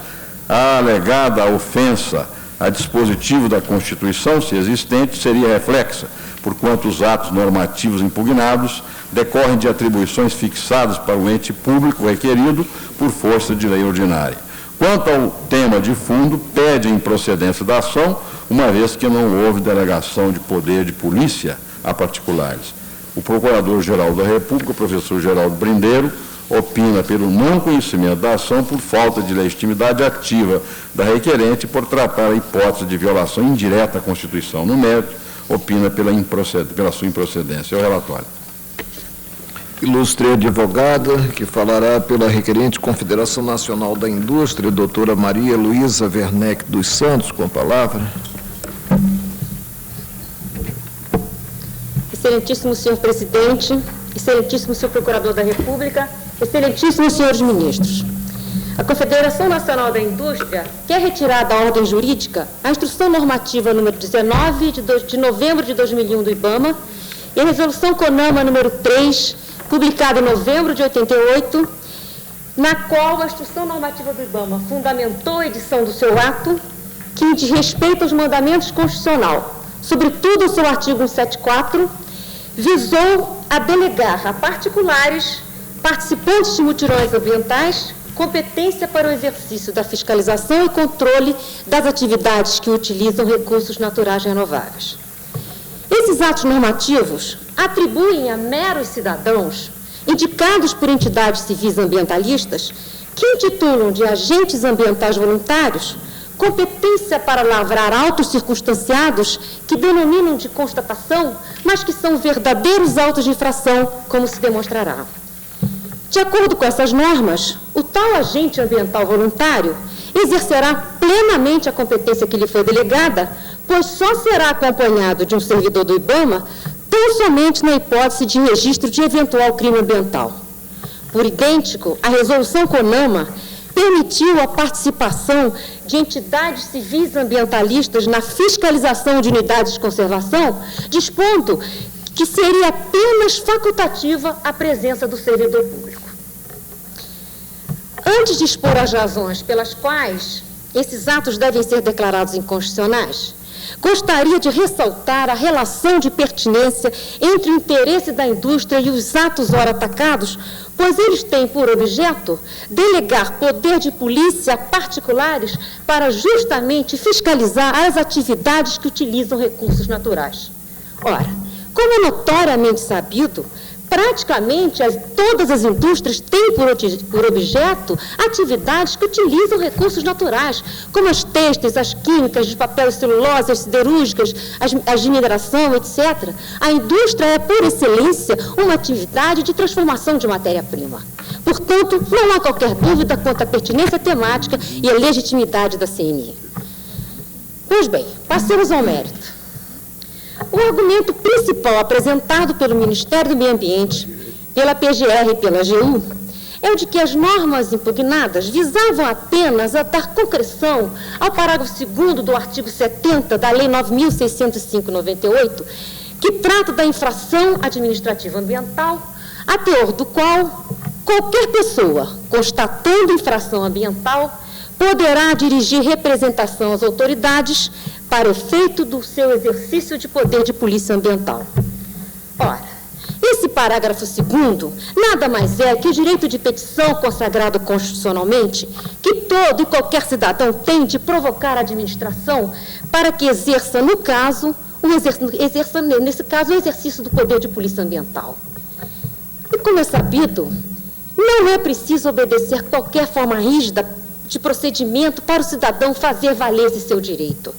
a alegada ofensa a dispositivo da Constituição, se existente, seria reflexa, porquanto os atos normativos impugnados decorrem de atribuições fixadas para o ente público requerido por força de lei ordinária. Quanto ao tema de fundo, pede a improcedência da ação, uma vez que não houve delegação de poder de polícia a particulares. O Procurador-Geral da República, professor Geraldo Brindeiro, opina pelo não conhecimento da ação por falta de legitimidade ativa da requerente por tratar a hipótese de violação indireta à Constituição. No mérito, opina pela sua improcedência. É o relatório. Ilustre advogada, que falará pela requerente Confederação Nacional da Indústria, doutora Maria Luísa Werneck dos Santos, com a palavra. Excelentíssimo senhor presidente, excelentíssimo senhor procurador da República, excelentíssimos senhores ministros. A Confederação Nacional da Indústria quer retirar da ordem jurídica a instrução normativa número 19 de novembro de 2001 do IBAMA e a resolução CONAMA número 3, publicada em novembro de 88, na qual a instrução normativa do IBAMA fundamentou a edição do seu ato que diz respeito aos mandamentos constitucional, sobretudo o seu artigo 174, visou a delegar a particulares participantes de mutirões ambientais competência para o exercício da fiscalização e controle das atividades que utilizam recursos naturais renováveis. Esses atos normativos atribuem a meros cidadãos, indicados por entidades civis ambientalistas, que intitulam de agentes ambientais voluntários, competência para lavrar autos circunstanciados que denominam de constatação, mas que são verdadeiros autos de infração, como se demonstrará. De acordo com essas normas, o tal agente ambiental voluntário exercerá plenamente a competência que lhe foi delegada, pois só será acompanhado de um servidor do IBAMA tão somente na hipótese de registro de eventual crime ambiental. Por idêntico, a resolução CONAMA permitiu a participação de entidades civis ambientalistas na fiscalização de unidades de conservação, dispondo que seria apenas facultativa a presença do servidor público. Antes de expor as razões pelas quais esses atos devem ser declarados inconstitucionais, gostaria de ressaltar a relação de pertinência entre o interesse da indústria e os atos ora atacados, pois eles têm por objeto delegar poder de polícia a particulares para justamente fiscalizar as atividades que utilizam recursos naturais. Ora, como é notoriamente sabido, praticamente todas as indústrias têm por objeto atividades que utilizam recursos naturais, como as têxteis, as químicas, de papel e celulose, as siderúrgicas, as de mineração, etc. A indústria é, por excelência, uma atividade de transformação de matéria-prima. Portanto, não há qualquer dúvida quanto à pertinência temática e à legitimidade da CNI. Pois bem, passemos ao mérito. O argumento principal apresentado pelo Ministério do Meio Ambiente, pela PGR e pela AGU, é o de que as normas impugnadas visavam apenas a dar concreção ao parágrafo 2º do artigo 70 da Lei 9.605/98, que trata da infração administrativa ambiental, a teor do qual qualquer pessoa, constatando infração ambiental, poderá dirigir representação às autoridades para efeito do seu exercício de poder de polícia ambiental. Ora, esse parágrafo 2º nada mais é que o direito de petição consagrado constitucionalmente, que todo e qualquer cidadão tem de provocar a administração para que exerça, no caso, nesse caso, o exercício do poder de polícia ambiental. E como é sabido, não é preciso obedecer qualquer forma rígida de procedimento para o cidadão fazer valer esse seu direito,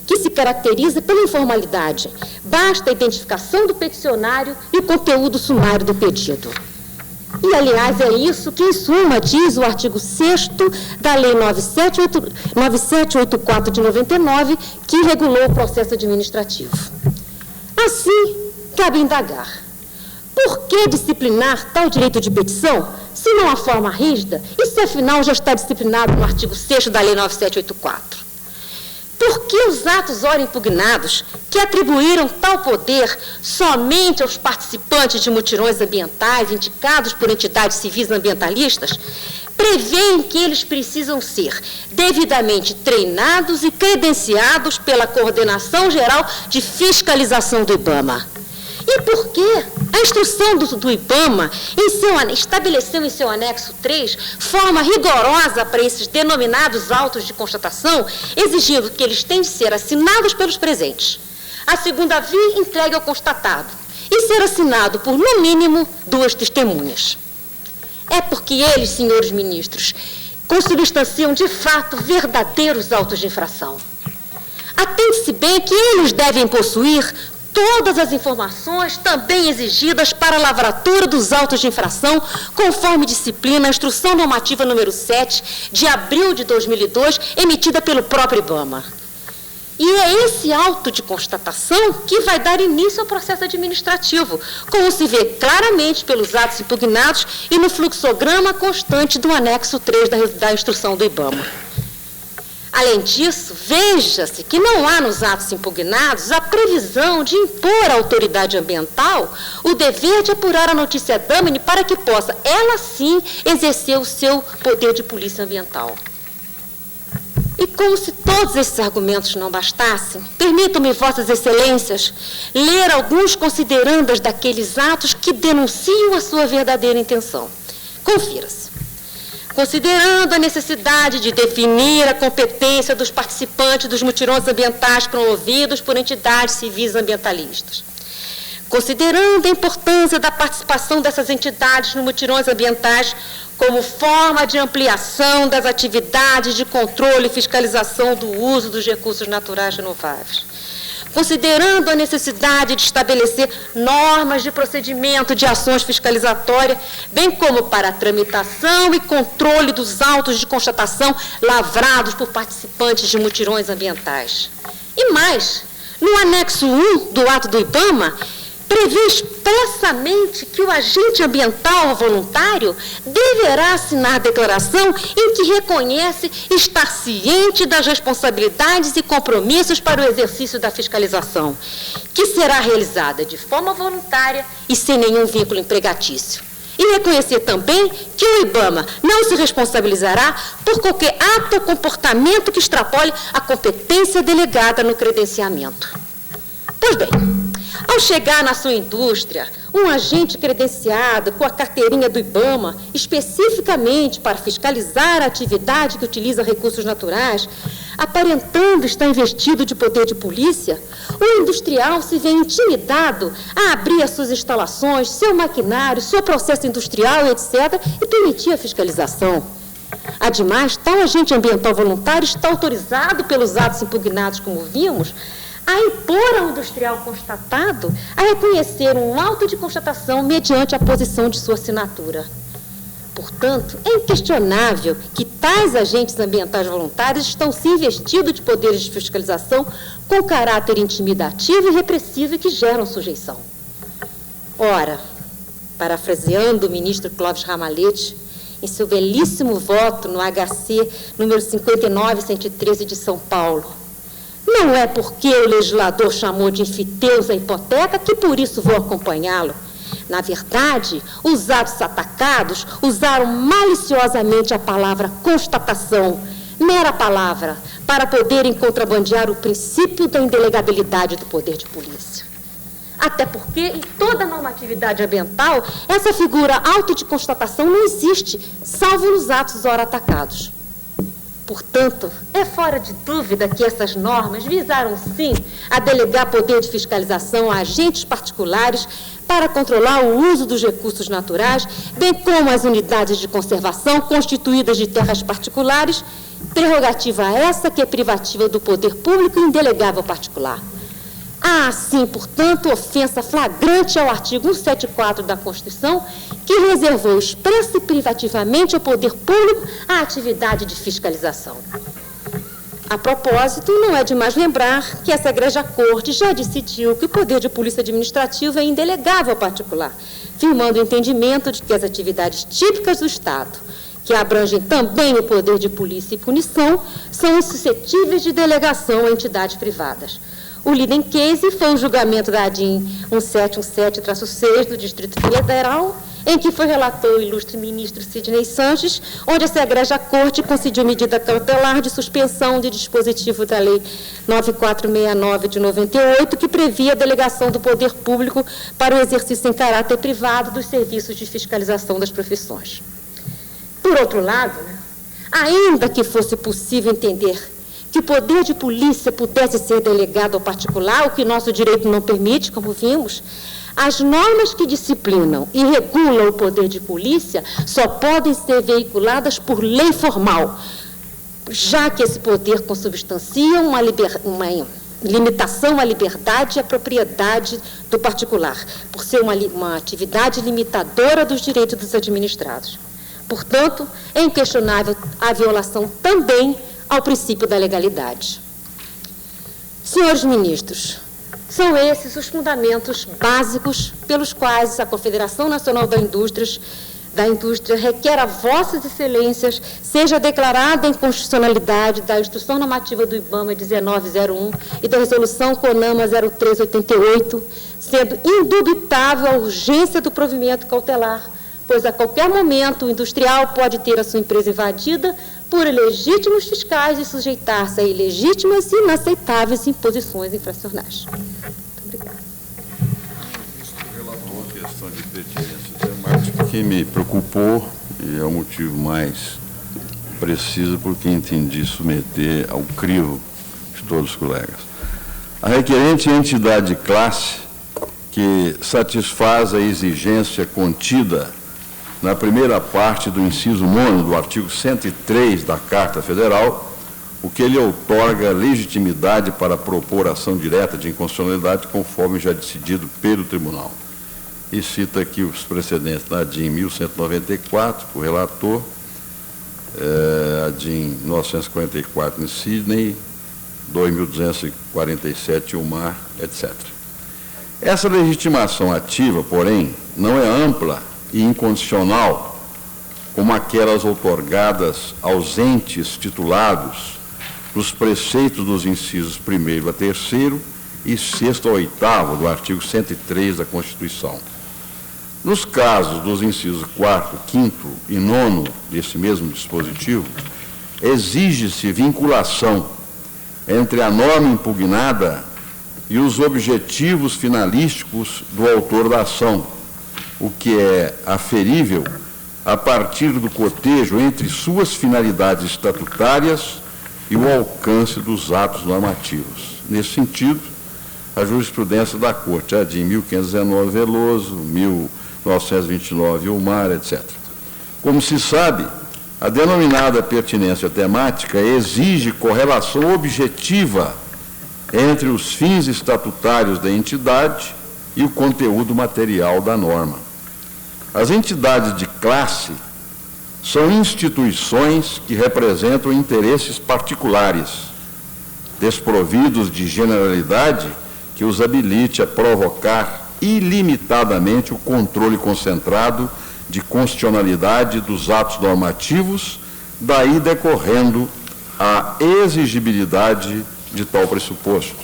que se caracteriza pela informalidade. Basta a identificação do peticionário e o conteúdo sumário do pedido. E, aliás, é isso que, em suma, diz o artigo 6º da Lei 9784 de 99, que regulou o processo administrativo. Assim, cabe indagar: por que disciplinar tal direito de petição, se não há forma rígida, e se, afinal, já está disciplinado no artigo 6º da Lei 9784? Por que os atos ora impugnados, que atribuíram tal poder somente aos participantes de mutirões ambientais indicados por entidades civis ambientalistas, prevêem que eles precisam ser devidamente treinados e credenciados pela Coordenação Geral de Fiscalização do IBAMA? E por que a instrução do IBAMA estabeleceu em seu anexo 3 forma rigorosa para esses denominados autos de constatação, exigindo que eles têm de ser assinados pelos presentes, a segunda via entregue ao constatado e ser assinado por, no mínimo, 2 testemunhas? É porque eles, senhores ministros, consubstanciam de fato verdadeiros autos de infração. Atente-se bem que eles devem possuir todas as informações também exigidas para a lavratura dos autos de infração, conforme disciplina a Instrução Normativa número 7, de abril de 2002, emitida pelo próprio IBAMA. E é esse auto de constatação que vai dar início ao processo administrativo, como se vê claramente pelos atos impugnados e no fluxograma constante do anexo 3 da instrução do IBAMA. Além disso, veja-se que não há nos atos impugnados a previsão de impor à autoridade ambiental o dever de apurar a notícia dâmine para que possa, ela sim, exercer o seu poder de polícia ambiental. E como se todos esses argumentos não bastassem, permitam-me, Vossas Excelências, ler alguns considerandas daqueles atos que denunciam a sua verdadeira intenção. Confira-se. Considerando a necessidade de definir a competência dos participantes dos mutirões ambientais promovidos por entidades civis ambientalistas. Considerando a importância da participação dessas entidades nos mutirões ambientais como forma de ampliação das atividades de controle e fiscalização do uso dos recursos naturais renováveis. Considerando a necessidade de estabelecer normas de procedimento de ações fiscalizatórias, bem como para a tramitação e controle dos autos de constatação lavrados por participantes de mutirões ambientais. E mais, no anexo 1 do ato do IBAMA, prevê expressamente que o agente ambiental voluntário deverá assinar declaração em que reconhece estar ciente das responsabilidades e compromissos para o exercício da fiscalização, que será realizada de forma voluntária e sem nenhum vínculo empregatício. E reconhecer também que o IBAMA não se responsabilizará por qualquer ato ou comportamento que extrapole a competência delegada no credenciamento. Pois bem, ao chegar na sua indústria, um agente credenciado com a carteirinha do IBAMA, especificamente para fiscalizar a atividade que utiliza recursos naturais, aparentando estar investido de poder de polícia, o industrial se vê intimidado a abrir as suas instalações, seu maquinário, seu processo industrial, etc., e permitir a fiscalização. Ademais, tal agente ambiental voluntário está autorizado pelos atos impugnados, como vimos, a impor ao industrial constatado a reconhecer um auto de constatação mediante a posição de sua assinatura. Portanto, é inquestionável que tais agentes ambientais voluntários estão se investidos de poderes de fiscalização com caráter intimidativo e repressivo e que geram sujeição. Ora, parafraseando o ministro Clóvis Ramalhete, em seu belíssimo voto no HC número 59.113 de São Paulo, não é porque o legislador chamou de enfiteus a hipoteca que por isso vou acompanhá-lo. Na verdade, os atos atacados usaram maliciosamente a palavra constatação, mera palavra, para poderem contrabandear o princípio da indelegabilidade do poder de polícia. Até porque, em toda a normatividade ambiental, essa figura auto de constatação não existe, salvo nos atos ora atacados. Portanto, é fora de dúvida que essas normas visaram, sim, a delegar poder de fiscalização a agentes particulares para controlar o uso dos recursos naturais, bem como as unidades de conservação constituídas de terras particulares, prerrogativa essa que é privativa do poder público e indelegável particular. Há, assim, portanto, ofensa flagrante ao artigo 174 da Constituição, que reservou expressa e privativamente ao poder público a atividade de fiscalização. A propósito, não é demais lembrar que essa egregia corte já decidiu que o poder de polícia administrativa é indelegável ao particular, firmando o entendimento de que as atividades típicas do Estado, que abrangem também o poder de polícia e punição, são suscetíveis de delegação a entidades privadas. O leading case foi o julgamento da ADIM 1717-6 do Distrito Federal, em que foi relator o ilustre ministro Sidney Sanches, onde essa egregia corte concedeu medida cautelar de suspensão de dispositivo da Lei 9469 de 98, que previa a delegação do poder público para o exercício em caráter privado dos serviços de fiscalização das profissões. Por outro lado, ainda que fosse possível entender que o poder de polícia pudesse ser delegado ao particular, o que nosso direito não permite, como vimos, as normas que disciplinam e regulam o poder de polícia só podem ser veiculadas por lei formal, já que esse poder consubstancia uma limitação à liberdade e à propriedade do particular, por ser uma atividade limitadora dos direitos dos administrados. Portanto, é inquestionável a violação também ao princípio da legalidade. Senhores ministros, são esses os fundamentos básicos pelos quais a Confederação Nacional da Indústria requer a vossas excelências seja declarada a inconstitucionalidade da Instrução Normativa do IBAMA 1901 e da Resolução CONAMA 0388, sendo indubitável a urgência do provimento cautelar, pois a qualquer momento o industrial pode ter a sua empresa invadida por ilegítimos fiscais e sujeitar-se a ilegítimas e inaceitáveis imposições infracionais. Muito obrigada. A questão de pertinência temática que me preocupou, e é o motivo mais preciso porque entendi submeter ao crivo de todos os colegas. A requerente entidade de classe que satisfaz a exigência contida na primeira parte do inciso 9 do artigo 103 da Carta Federal, o que lhe outorga legitimidade para propor ação direta de inconstitucionalidade, conforme já decidido pelo Tribunal. E cita aqui os precedentes da ADIM 1194, por relator, ADIM 1944 em Sidney, 2247 Umar, etc. Essa legitimação ativa, porém, não é ampla e incondicional, como aquelas outorgadas aos entes titulados nos preceitos dos incisos 1º a 3º e 6º a 8º do artigo 103 da Constituição. Nos casos dos incisos 4º, 5º e 9º desse mesmo dispositivo, exige-se vinculação entre a norma impugnada e os objetivos finalísticos do autor da ação, o que é aferível a partir do cotejo entre suas finalidades estatutárias e o alcance dos atos normativos. Nesse sentido, a jurisprudência da Corte, a de 1519 Veloso, 1929 Umar, etc. Como se sabe, a denominada pertinência temática exige correlação objetiva entre os fins estatutários da entidade e o conteúdo material da norma. As entidades de classe são instituições que representam interesses particulares, desprovidos de generalidade que os habilite a provocar ilimitadamente o controle concentrado de constitucionalidade dos atos normativos, daí decorrendo a exigibilidade de tal pressuposto.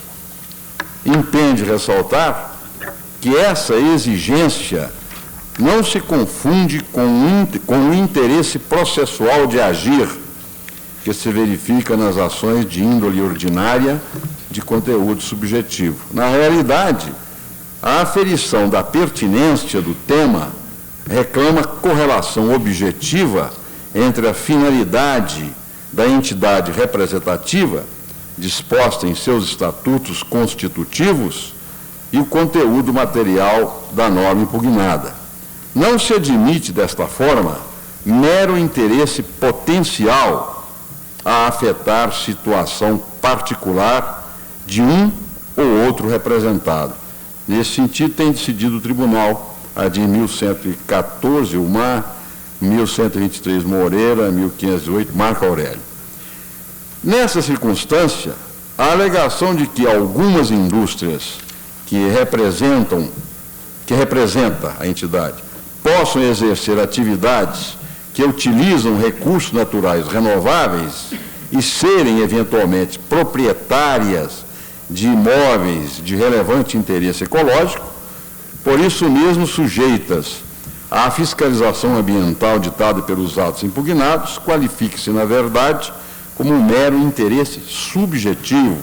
Impende ressaltar que essa exigência não se confunde com o interesse processual de agir, que se verifica nas ações de índole ordinária de conteúdo subjetivo. Na realidade, A aferição da pertinência do tema reclama correlação objetiva entre a finalidade da entidade representativa, disposta em seus estatutos constitutivos, e o conteúdo material da norma impugnada. Não se admite, desta forma, mero interesse potencial a afetar situação particular de um ou outro representado. Nesse sentido, tem decidido o Tribunal a de 1114, Umar, 1123, Moreira, 1508, Marco Aurélio. Nessa circunstância, a alegação de que algumas indústrias que representa a entidade possam exercer atividades que utilizam recursos naturais renováveis e serem, eventualmente, proprietárias de imóveis de relevante interesse ecológico, por isso mesmo sujeitas à fiscalização ambiental ditada pelos atos impugnados, qualifique-se, na verdade, como um mero interesse subjetivo,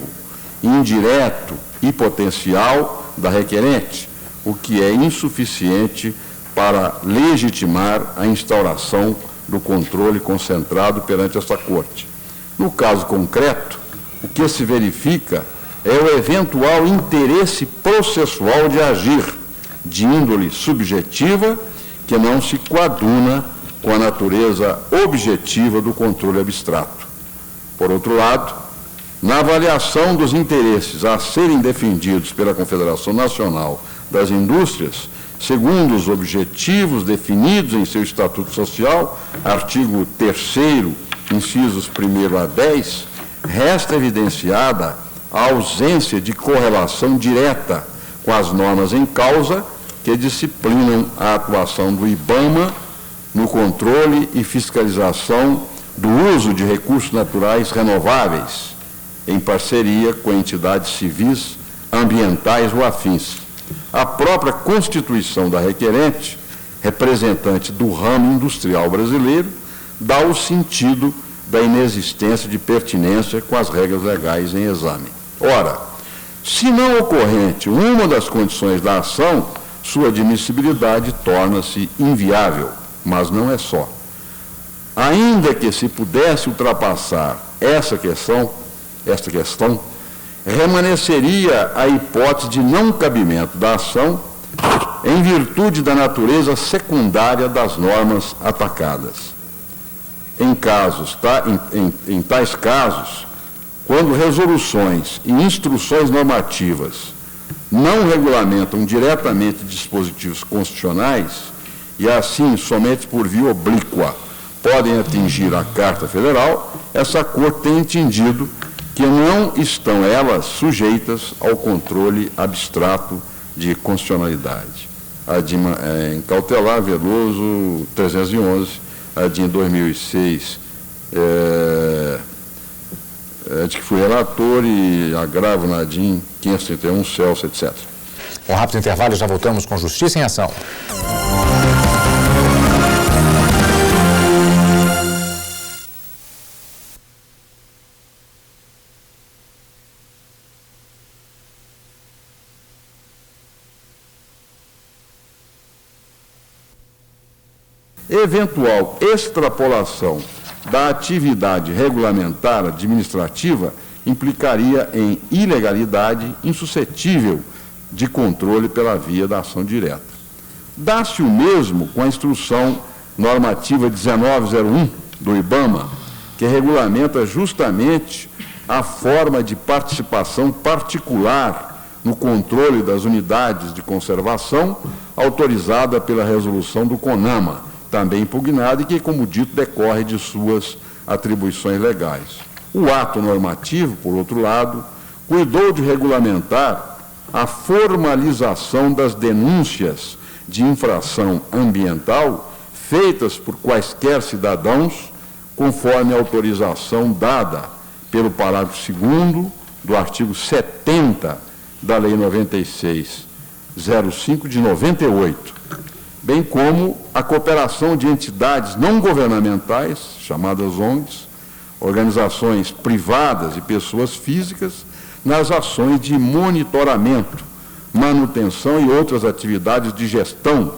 indireto e potencial da requerente, o que é insuficiente para legitimar a instauração do controle concentrado perante esta Corte. No caso concreto, o que se verifica é o eventual interesse processual de agir, de índole subjetiva, que não se coaduna com a natureza objetiva do controle abstrato. Por outro lado, na avaliação dos interesses a serem defendidos pela Confederação Nacional das Indústrias, segundo os objetivos definidos em seu Estatuto Social, artigo 3º, incisos 1º a 10, resta evidenciada a ausência de correlação direta com as normas em causa que disciplinam a atuação do IBAMA no controle e fiscalização do uso de recursos naturais renováveis, em parceria com entidades civis, ambientais ou afins. A própria Constituição da requerente, representante do ramo industrial brasileiro, dá o sentido da inexistência de pertinência com as regras legais em exame. Ora, se não ocorrente uma das condições da ação, sua admissibilidade torna-se inviável, mas não é só. Ainda que se pudesse ultrapassar esta questão, remanesceria a hipótese de não cabimento da ação em virtude da natureza secundária das normas atacadas. Em tais casos, quando resoluções e instruções normativas não regulamentam diretamente dispositivos constitucionais e, assim, somente por via oblíqua, podem atingir a Carta Federal, essa Corte tem entendido que não estão elas sujeitas ao controle abstrato de constitucionalidade. Em cautelar, Veloso 311, a de 2006, de que fui relator, e agravo Nadim 531, Celso, etc. Um rápido intervalo e já voltamos com Justiça em Ação. Eventual extrapolação da atividade regulamentar administrativa implicaria em ilegalidade insuscetível de controle pela via da ação direta. Dá-se o mesmo com a Instrução Normativa 1901 do IBAMA, que regulamenta justamente a forma de participação particular no controle das unidades de conservação, autorizada pela resolução do CONAMA, também impugnada, e que, como dito, decorre de suas atribuições legais. O ato normativo, por outro lado, cuidou de regulamentar a formalização das denúncias de infração ambiental feitas por quaisquer cidadãos, conforme a autorização dada pelo parágrafo 2º do artigo 70 da Lei 96/05 de 98, bem como a cooperação de entidades não governamentais, chamadas ONGs, organizações privadas e pessoas físicas, nas ações de monitoramento manutenção e outras atividades de gestão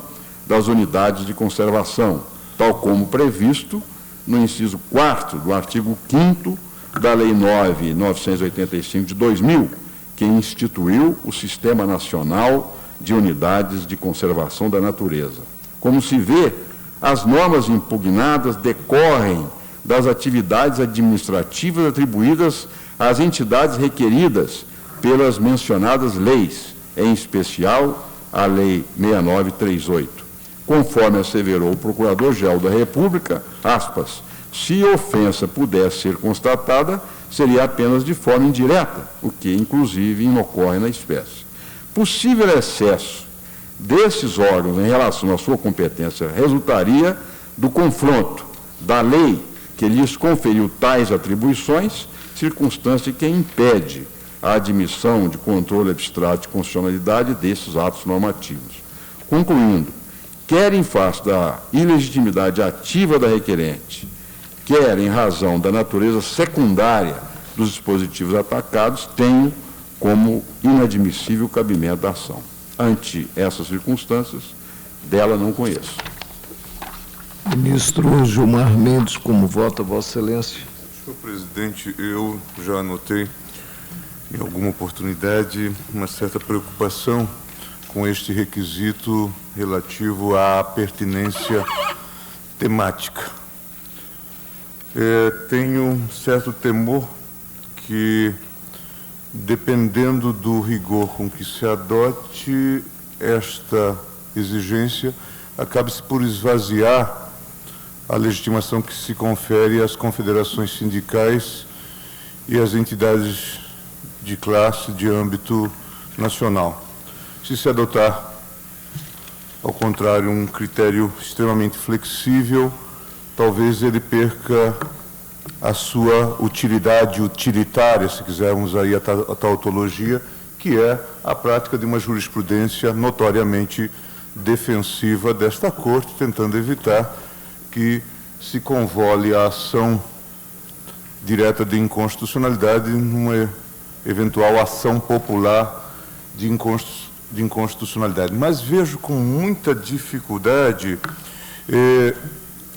das unidades de conservação, tal como previsto no inciso 4º do artigo 5º da Lei 9.985 de 2000, que instituiu o Sistema Nacional de Unidades de Conservação da Natureza. Como se vê, as normas impugnadas decorrem das atividades administrativas atribuídas às entidades requeridas pelas mencionadas leis, em especial a Lei 6938. Conforme asseverou o Procurador-Geral da República, aspas, se ofensa pudesse ser constatada, seria apenas de forma indireta, o que, inclusive, inocorre na espécie. Possível excesso desses órgãos em relação à sua competência resultaria do confronto da lei que lhes conferiu tais atribuições, circunstância que impede a admissão de controle abstrato de constitucionalidade desses atos normativos. Concluindo, quer em face da ilegitimidade ativa da requerente, quer em razão da natureza secundária dos dispositivos atacados, tenho como inadmissível o cabimento da ação. Ante essas circunstâncias, dela não conheço. Ministro Gilmar Mendes, como vota Vossa Excelência? Senhor presidente, eu já anotei em alguma oportunidade uma certa preocupação com este requisito relativo à pertinência temática. Tenho certo temor que, dependendo do rigor com que se adote esta exigência, acabe-se por esvaziar a legitimação que se confere às confederações sindicais e às entidades de classe de âmbito nacional. Se se adotar, ao contrário, um critério extremamente flexível, talvez ele perca a sua utilidade utilitária, se quisermos aí a tautologia, que é a prática de uma jurisprudência notoriamente defensiva desta Corte, tentando evitar que se convole a ação direta de inconstitucionalidade numa eventual ação popular de inconstitucionalidade. Mas vejo com muita dificuldade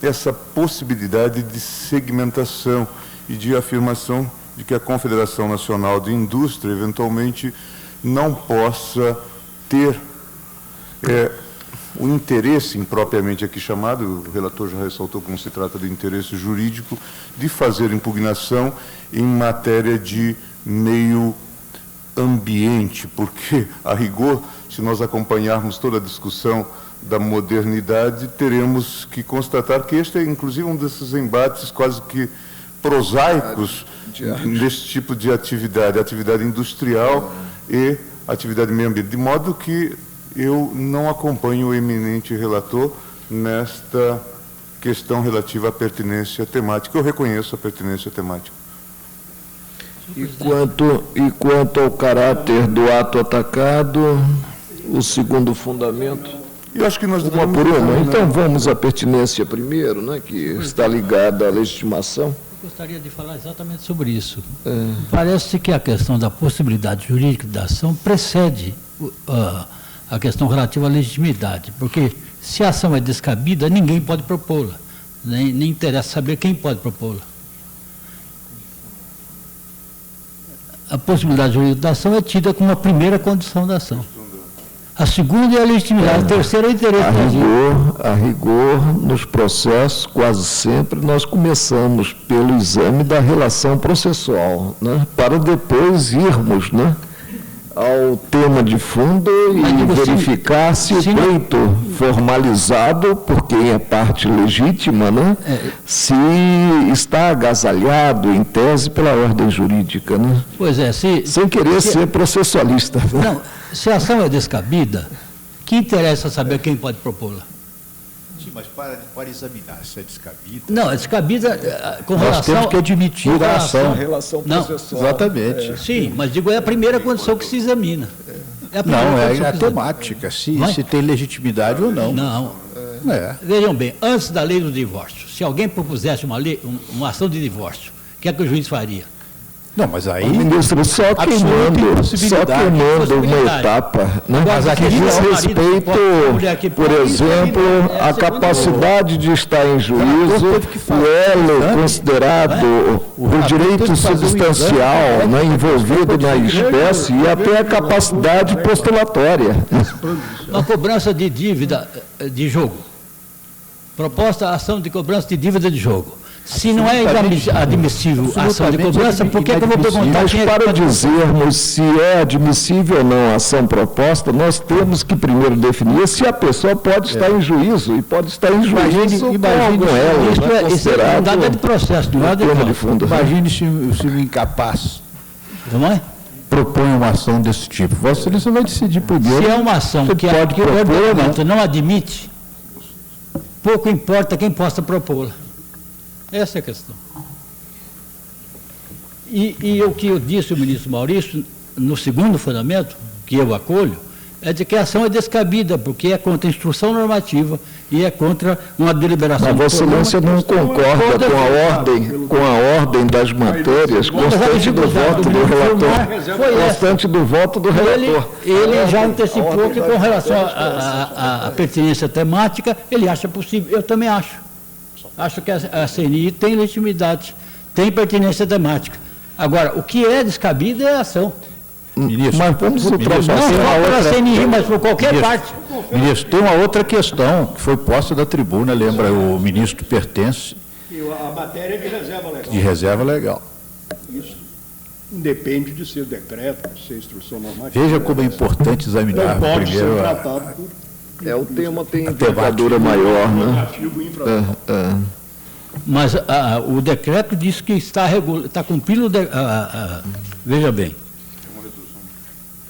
essa possibilidade de segmentação e de afirmação de que a Confederação Nacional de Indústria, eventualmente, não possa ter o interesse impropriamente aqui chamado, o relator já ressaltou como se trata de interesse jurídico, de fazer impugnação em matéria de meio ambiente, porque, a rigor, se nós acompanharmos toda a discussão da modernidade, teremos que constatar que este é, inclusive, um desses embates quase que prosaicos desse tipo de atividade industrial e atividade meio ambiente, de modo que eu não acompanho o eminente relator nesta questão relativa à pertinência temática. Eu reconheço a pertinência temática. E quanto ao caráter do ato atacado, o segundo fundamento? Eu acho que nós uma por uma. Então vamos à pertinência primeiro, né, que está ligada à legitimação. Eu gostaria de falar exatamente sobre isso. Parece que a questão da possibilidade jurídica da ação precede a questão relativa à legitimidade, porque se a ação é descabida, ninguém pode propô-la, nem interessa saber quem pode propô-la. A possibilidade jurídica da ação é tida como a primeira condição da ação. A segunda é a legitimidade, a terceira é o interesse. A rigor, nos processos, quase sempre, nós começamos pelo exame da relação processual, né, para depois irmos, né, ao tema de fundo e verificar se o pleito formalizado, por quem é parte legítima, né, se está agasalhado, em tese, pela ordem jurídica. Né? Pois é, sem querer ser processualista. Não, se a ação é descabida, que interessa saber quem pode propô-la? Sim, mas para examinar se é descabida... Não, é descabida com relação... Nós temos que admitir a ação. Relação processual. Exatamente. Sim, mas digo, é a primeira condição que se examina. É a temática, se tem legitimidade ou não. Não. Vejam bem, antes da lei do divórcio, se alguém propusesse uma ação de divórcio, o que é que o juiz faria? Não, mas aí... Ministro, só queimando uma etapa, né? Mas aqui diz respeito, por exemplo, à capacidade de estar em juízo, o elo considerado o direito substancial, né, envolvido na espécie e até a capacidade postulatória. Uma cobrança de dívida de jogo. Proposta ação de cobrança de dívida de jogo. Se não é admissível a ação de cobrança, por que eu vou perguntar? Mas para dizermos se é admissível ou não a ação proposta, nós temos que primeiro definir se a pessoa pode estar em juízo, e pode estar em juízo com algum elo. Isso é dado de processo, não é de fundo. Imagine se o incapaz não é? propõe uma ação desse tipo. Vossa Excelência vai decidir primeiro. Se é uma ação que o ordenamento não admite, pouco importa quem possa propô-la. Essa é a questão. E o que eu disse ao ministro Maurício, no segundo fundamento, que eu acolho, é de que a ação é descabida, porque é contra a instrução normativa e é contra uma deliberação. Mas Vossa Excelência não concorda com a ordem das matérias, constante do voto do relator. Constante do voto do relator. Ele já antecipou que, com relação à pertinência temática, ele acha possível. Eu também acho. Acho que a CNI tem legitimidade, tem pertinência temática. Agora, o que é descabido é a ação. Ministro, mas vamos ultrapassar não só pela CNI, mas por qualquer parte. Ministro, tem uma outra questão que foi posta da tribuna, lembra, o ministro pertence. A matéria de reserva legal. De reserva legal. Isso independe de ser decreto, de ser instrução normativa. Veja como é importante examinar primeiro o tema tem envergadura maior, né? Mas o decreto diz que está cumprindo, veja bem.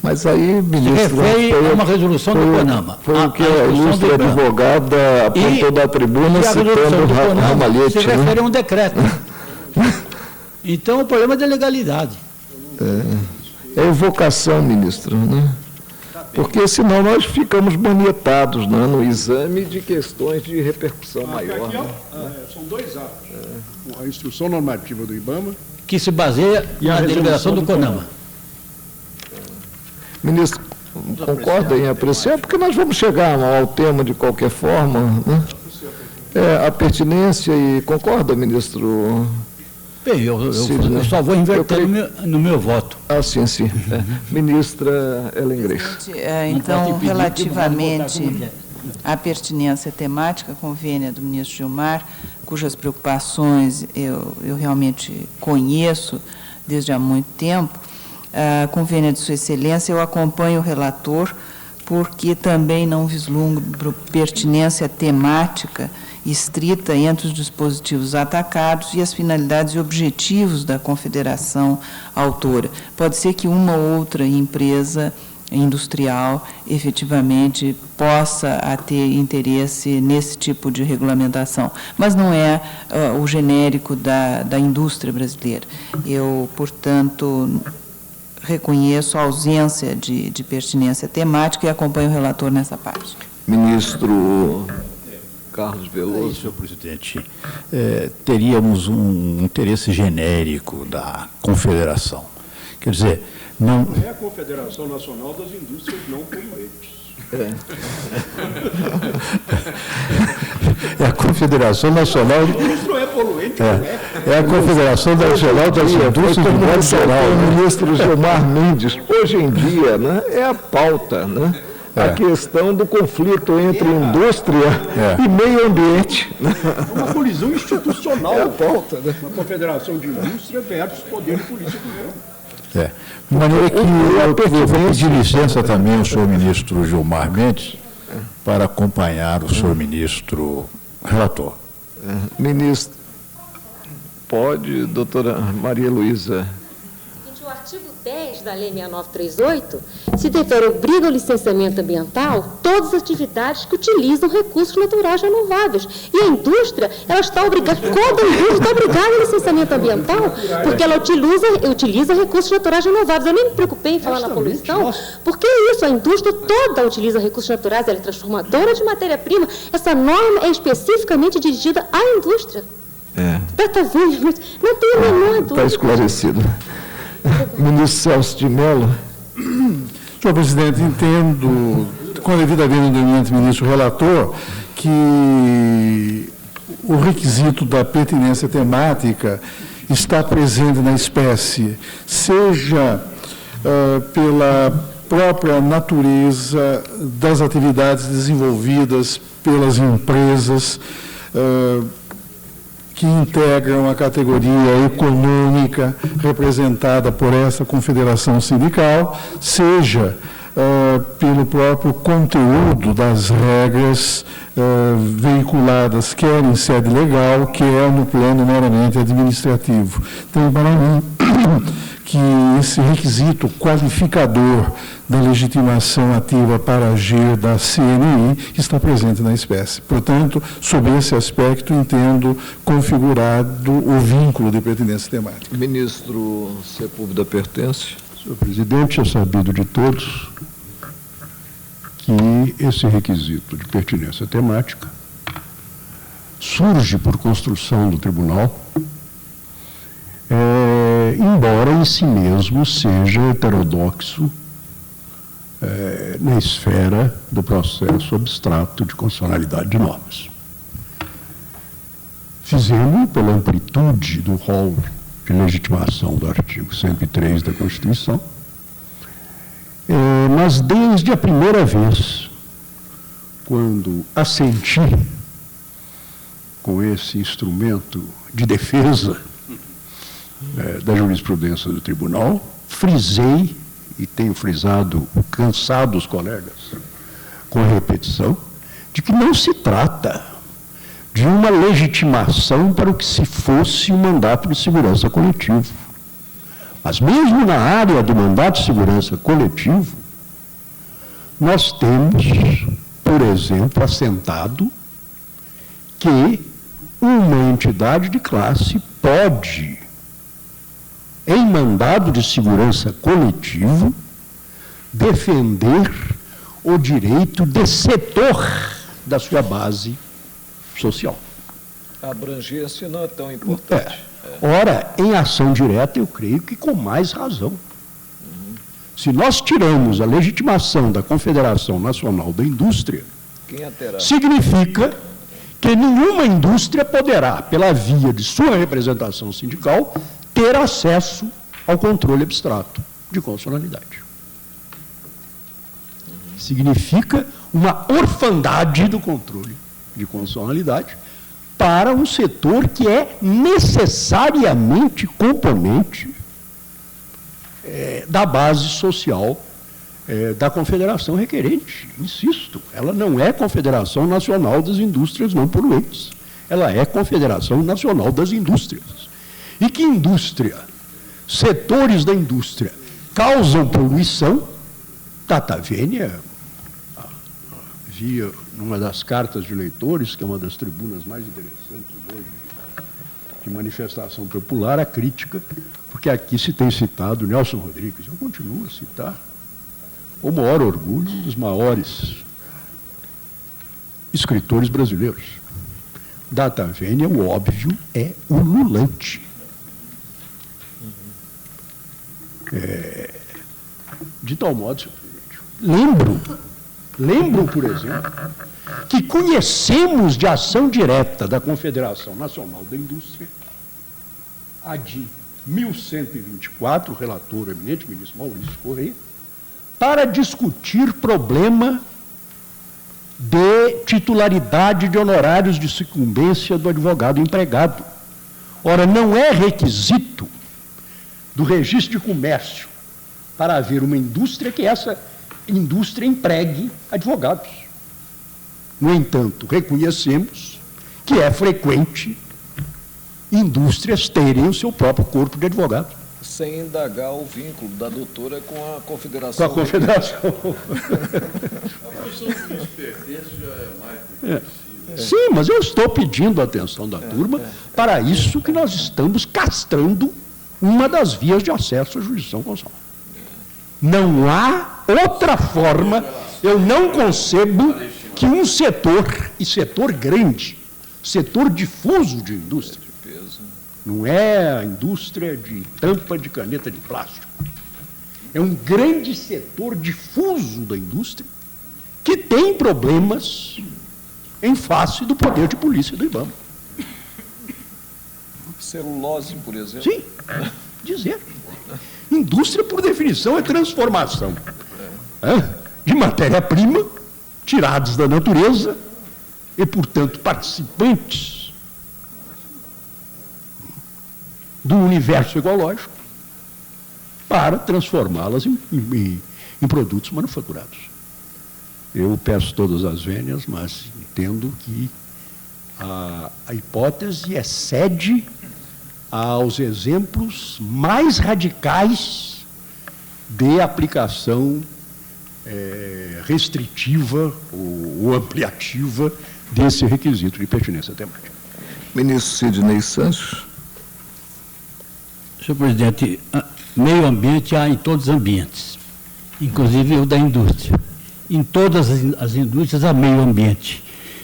Mas aí, ministro... Se refere a uma resolução do CONAMA. Foi o que a ilustre advogada apontou da tribuna, citando o Ramalhete. Se refere a um decreto. Então, o problema é da legalidade. É evocação, ministro, né? Porque senão nós ficamos manietados, né, no exame de questões de repercussão maior. Aqui, são dois atos. A instrução normativa do IBAMA... Que se baseia na deliberação do CONAMA. Ministro, concorda em apreciar? Porque nós vamos chegar ao tema de qualquer forma, né? A pertinência e concorda, ministro? Bem, eu só vou inverter no meu voto. Sim. Ministra Ellen Grace. Então, relativamente à pertinência temática, convênia do ministro Gilmar, cujas preocupações eu realmente conheço desde há muito tempo, a convênia de Sua Excelência, eu acompanho o relator, porque também não vislumbro pertinência temática estrita entre os dispositivos atacados e as finalidades e objetivos da confederação autora. Pode ser que uma ou outra empresa industrial efetivamente possa ter interesse nesse tipo de regulamentação, mas não é o genérico da indústria brasileira. Eu, portanto, reconheço a ausência de pertinência temática e acompanho o relator nessa parte. Ministro Carlos Veloso. Senhor presidente, teríamos um interesse genérico da confederação. Quer dizer, não... É a Confederação Nacional das Indústrias Não Poluentes. É a Confederação Nacional... Isso não é poluente, é a Confederação Nacional das Indústrias de modo geral. O ministro Gilmar Mendes, hoje em dia, né, é a pauta, né? A questão do conflito entre indústria e meio ambiente. É uma colisão institucional. É a pauta, né? Uma confederação de indústria versus poder político. De maneira que eu vou pedir licença também ao senhor ministro Gilmar Mendes para acompanhar o senhor ministro relator. Ministro, pode, doutora Maria Luísa. O artigo 10 da Lei 6938 se refere obriga ao licenciamento ambiental todas as atividades que utilizam recursos naturais renováveis. E a indústria, ela está obrigada, toda a indústria está obrigada ao licenciamento ambiental, porque ela utiliza recursos naturais renováveis. Eu nem me preocupei em falar na poluição, porque é isso, a indústria toda utiliza recursos naturais, ela é transformadora de matéria-prima. Essa norma é especificamente dirigida à indústria. Não tem a menor dúvida. Está esclarecido. Ministro Celso de Mello. Senhor presidente, entendo, com a devida vênia do eminente ministro relator, que o requisito da pertinência temática está presente na espécie, seja pela própria natureza das atividades desenvolvidas pelas empresas que integram a categoria econômica representada por essa confederação sindical, seja pelo próprio conteúdo das regras veiculadas, quer em sede legal, quer no plano meramente administrativo. Então, para mim, que esse requisito qualificador da legitimação ativa para agir da CNI está presente na espécie. Portanto, sob esse aspecto, entendo configurado o vínculo de pertinência temática. Ministro Sepúlveda pertence. Senhor presidente, é sabido de todos que esse requisito de pertinência temática surge por construção do tribunal, embora em si mesmo seja heterodoxo na esfera do processo abstrato de constitucionalidade de normas. Fizemos pela amplitude do rol de legitimação do artigo 103 da Constituição, mas desde a primeira vez, quando assenti com esse instrumento de defesa da jurisprudência do tribunal, frisei, e tenho frisado, cansado os colegas com a repetição, de que não se trata de uma legitimação para o que se fosse um mandato de segurança coletivo. Mas mesmo na área do mandato de segurança coletivo, nós temos, por exemplo, assentado que uma entidade de classe pode, em mandado de segurança coletivo, defender o direito de setor da sua base social. A abrangência não é tão importante. Ora, em ação direta, eu creio que com mais razão. Se nós tiramos a legitimação da Confederação Nacional da Indústria, significa que nenhuma indústria poderá, pela via de sua representação sindical, ter acesso ao controle abstrato de constitucionalidade. Significa uma orfandade do controle de constitucionalidade para um setor que é necessariamente componente da base social da Confederação Requerente. Insisto, ela não é Confederação Nacional das Indústrias Não Poluentes. Ela é Confederação Nacional das Indústrias. E que indústria, setores da indústria, causam poluição, data vênia, havia numa das cartas de leitores, que é uma das tribunas mais interessantes hoje, de manifestação popular, a crítica, porque aqui se tem citado Nelson Rodrigues, eu continuo a citar, o maior orgulho, um dos maiores escritores brasileiros. Data vênia, o óbvio é ululante. De tal modo, senhor presidente, lembro, por exemplo, que conhecemos de ação direta da Confederação Nacional da Indústria, a de 1124, o relator, o eminente ministro Maurício Corrêa, para discutir problema de titularidade de honorários de sucumbência do advogado empregado. Ora, não é requisito do registro de comércio para haver uma indústria que essa indústria empregue advogados. No entanto, reconhecemos que é frequente indústrias terem o seu próprio corpo de advogados. Sem indagar o vínculo da doutora com a Confederação. Com a Confederação. A função do ministro pertence já é mais que Sim, mas eu estou pedindo a atenção da turma para isso que nós estamos castrando uma das vias de acesso à jurisdição constitucional. Não há outra forma, eu não concebo que um setor, e setor grande, setor difuso de indústria, Não é a indústria de tampa de caneta de plástico. É um grande setor difuso da indústria que tem problemas em face do poder de polícia do IBAMA. Celulose, por exemplo. Sim, dizer. Indústria, por definição, é transformação de matéria-prima tirados da natureza e, portanto, participantes do universo ecológico para transformá-las em produtos manufaturados. Eu peço todas as vênias, mas entendo que a hipótese excede aos exemplos mais radicais de aplicação restritiva ou ampliativa desse requisito de pertinência temática. Ministro Sidney Santos. Senhor presidente, meio ambiente há em todos os ambientes, inclusive o da indústria. Em todas as indústrias há meio ambiente.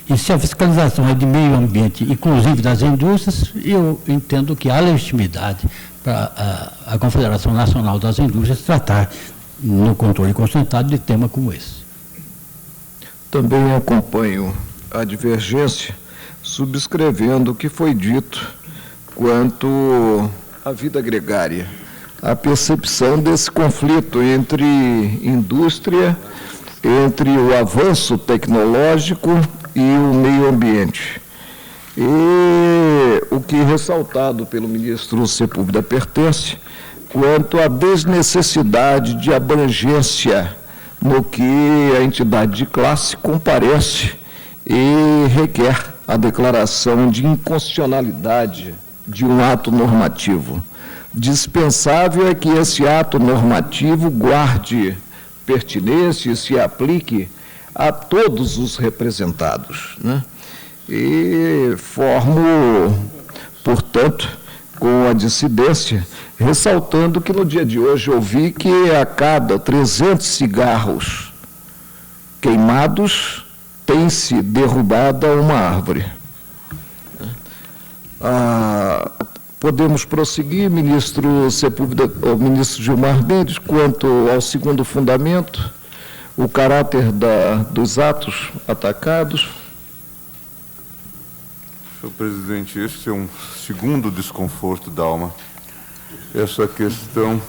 E se a fiscalização é de meio ambiente, inclusive das indústrias, eu entendo que há legitimidade para a Confederação Nacional das Indústrias tratar no controle concentrado de tema como esse. Também acompanho a divergência, subscrevendo o que foi dito quanto à vida gregária, a percepção desse conflito entre indústria, entre o avanço tecnológico e o meio ambiente. E o que ressaltado pelo ministro Sepúlveda pertence quanto à desnecessidade de abrangência no que a entidade de classe comparece e requer a declaração de inconstitucionalidade de um ato normativo. Dispensável é que esse ato normativo guarde pertinência e se aplique a todos os representados, né? E formo, portanto, com a dissidência, ressaltando que no dia de hoje eu vi que a cada 300 cigarros queimados tem-se derrubada uma árvore. Podemos prosseguir, ministro Sepúlveda, o ministro Gilmar Mendes, quanto ao segundo fundamento, o caráter dos atos atacados. Senhor presidente, este é um segundo desconforto da alma. Essa questão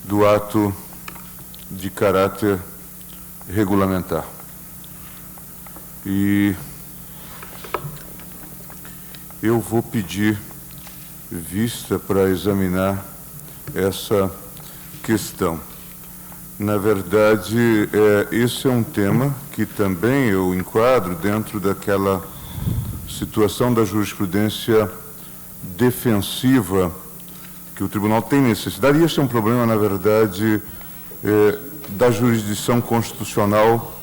do ato de caráter regulamentar. E eu vou pedir vista para examinar essa questão. Na verdade, esse é um tema que também eu enquadro dentro daquela situação da jurisprudência defensiva que o tribunal tem necessidade. E este é um problema, na verdade, da jurisdição constitucional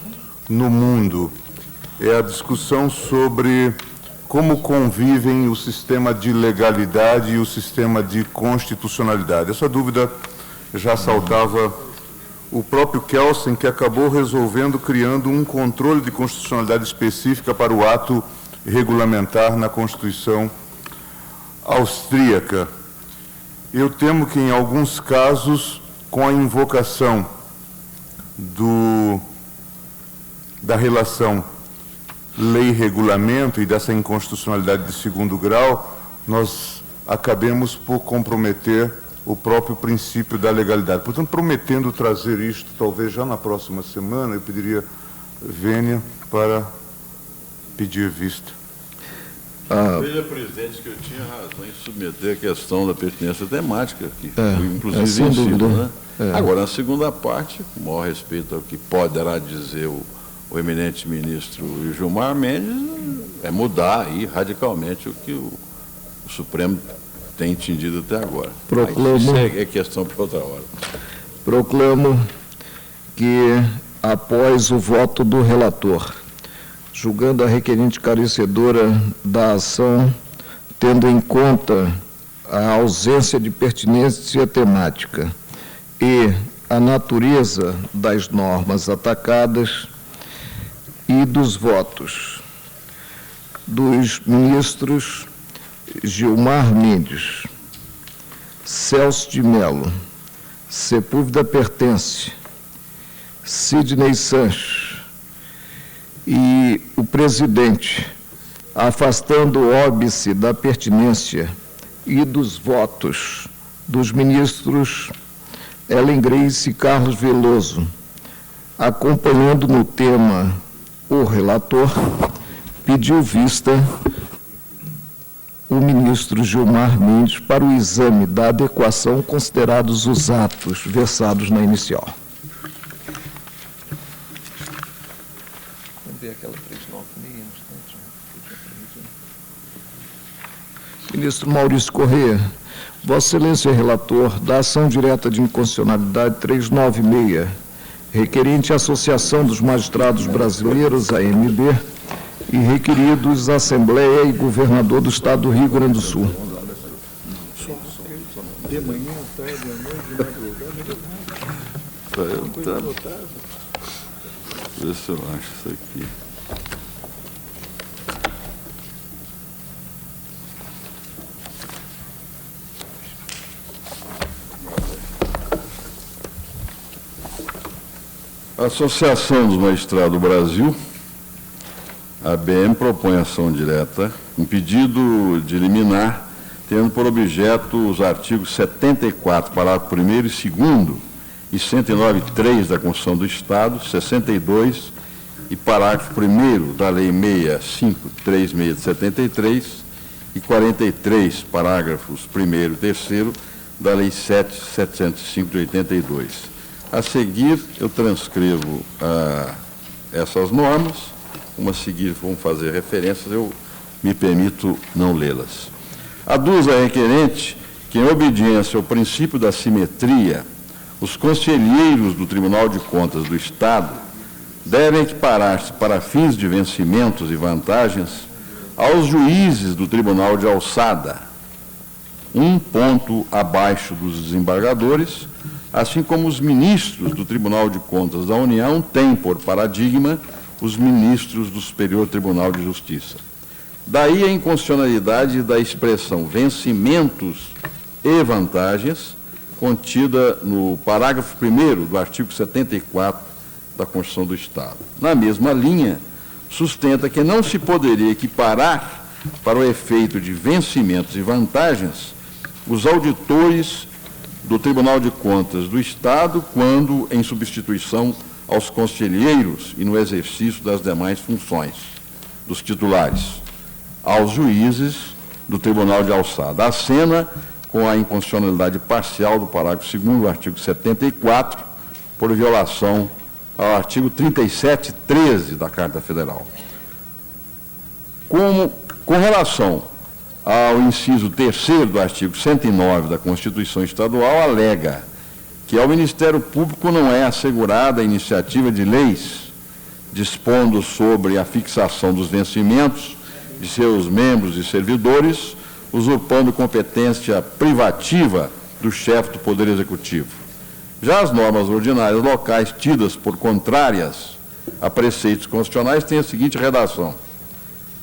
no mundo. É a discussão sobre como convivem o sistema de legalidade e o sistema de constitucionalidade. Essa dúvida já saltava o próprio Kelsen, que acabou resolvendo, criando um controle de constitucionalidade específica para o ato regulamentar na Constituição austríaca. Eu temo que, em alguns casos, com a invocação da relação lei-regulamento e dessa inconstitucionalidade de segundo grau, nós acabemos por comprometer o próprio princípio da legalidade. Portanto, prometendo trazer isto, talvez já na próxima semana, eu pediria vênia para pedir vista. Veja, presidente, que eu tinha razão em submeter a questão da pertinência temática, que foi, inclusive, sem dúvida, né? Agora, na segunda parte, com o maior respeito ao que poderá dizer o eminente ministro Gilmar Mendes, é mudar aí radicalmente o que o Supremo tem entendido até agora. Proclamo, isso é questão para outra hora. Proclamo que, após o voto do relator, julgando a requerente carecedora da ação, tendo em conta a ausência de pertinência temática e a natureza das normas atacadas, e e dos votos dos ministros Gilmar Mendes, Celso de Mello, Sepúlveda Pertence, Sidney Sanches e o presidente, afastando o óbice da pertinência e dos votos dos ministros Ellen Grace e Carlos Veloso, acompanhando no tema o relator, pediu vista o ministro Gilmar Mendes para o exame da adequação considerados os atos versados na inicial. Vamos ver aquela 396, Ministro Maurício Corrêa, Vossa Excelência é relator da ação direta de inconstitucionalidade 396, requerente à Associação dos Magistrados Brasileiros, AMB, e requeridos à Assembleia e Governador do Estado do Rio Grande do Sul. De manhã, tarde, à noite, de madrugada. Deixa eu acho isso aqui. A Associação dos Magistrados do Brasil, a ABM, propõe ação direta, um pedido de liminar, tendo por objeto os artigos 74, parágrafo 1º e 2º, e 109.3 da Constituição do Estado, 62 e parágrafo 1º da Lei 6536 de 73 e 43, parágrafos 1º e 3º da Lei 7705 de 82. A seguir, eu transcrevo essas normas, uma a seguir vão fazer referências, eu me permito não lê-las. Aduz a requerente que, em obediência ao princípio da simetria, os conselheiros do Tribunal de Contas do Estado devem equiparar-se para fins de vencimentos e vantagens aos juízes do Tribunal de Alçada, um ponto abaixo dos desembargadores, assim como os ministros do Tribunal de Contas da União têm por paradigma os ministros do Superior Tribunal de Justiça. Daí a inconstitucionalidade da expressão vencimentos e vantagens, contida no parágrafo 1º do artigo 74 da Constituição do Estado. Na mesma linha, sustenta que não se poderia equiparar para o efeito de vencimentos e vantagens os auditores do Tribunal de Contas do Estado quando em substituição aos conselheiros e no exercício das demais funções dos titulares, aos juízes do Tribunal de Alçada. Acena com a inconstitucionalidade parcial do parágrafo 2º do artigo 74, por violação ao artigo 37.13 da Carta Federal. Com relação ao inciso 3º do artigo 109 da Constituição Estadual, alega que ao Ministério Público não é assegurada a iniciativa de leis dispondo sobre a fixação dos vencimentos de seus membros e servidores, usurpando competência privativa do chefe do Poder Executivo. Já as normas ordinárias locais tidas por contrárias a preceitos constitucionais têm a seguinte redação: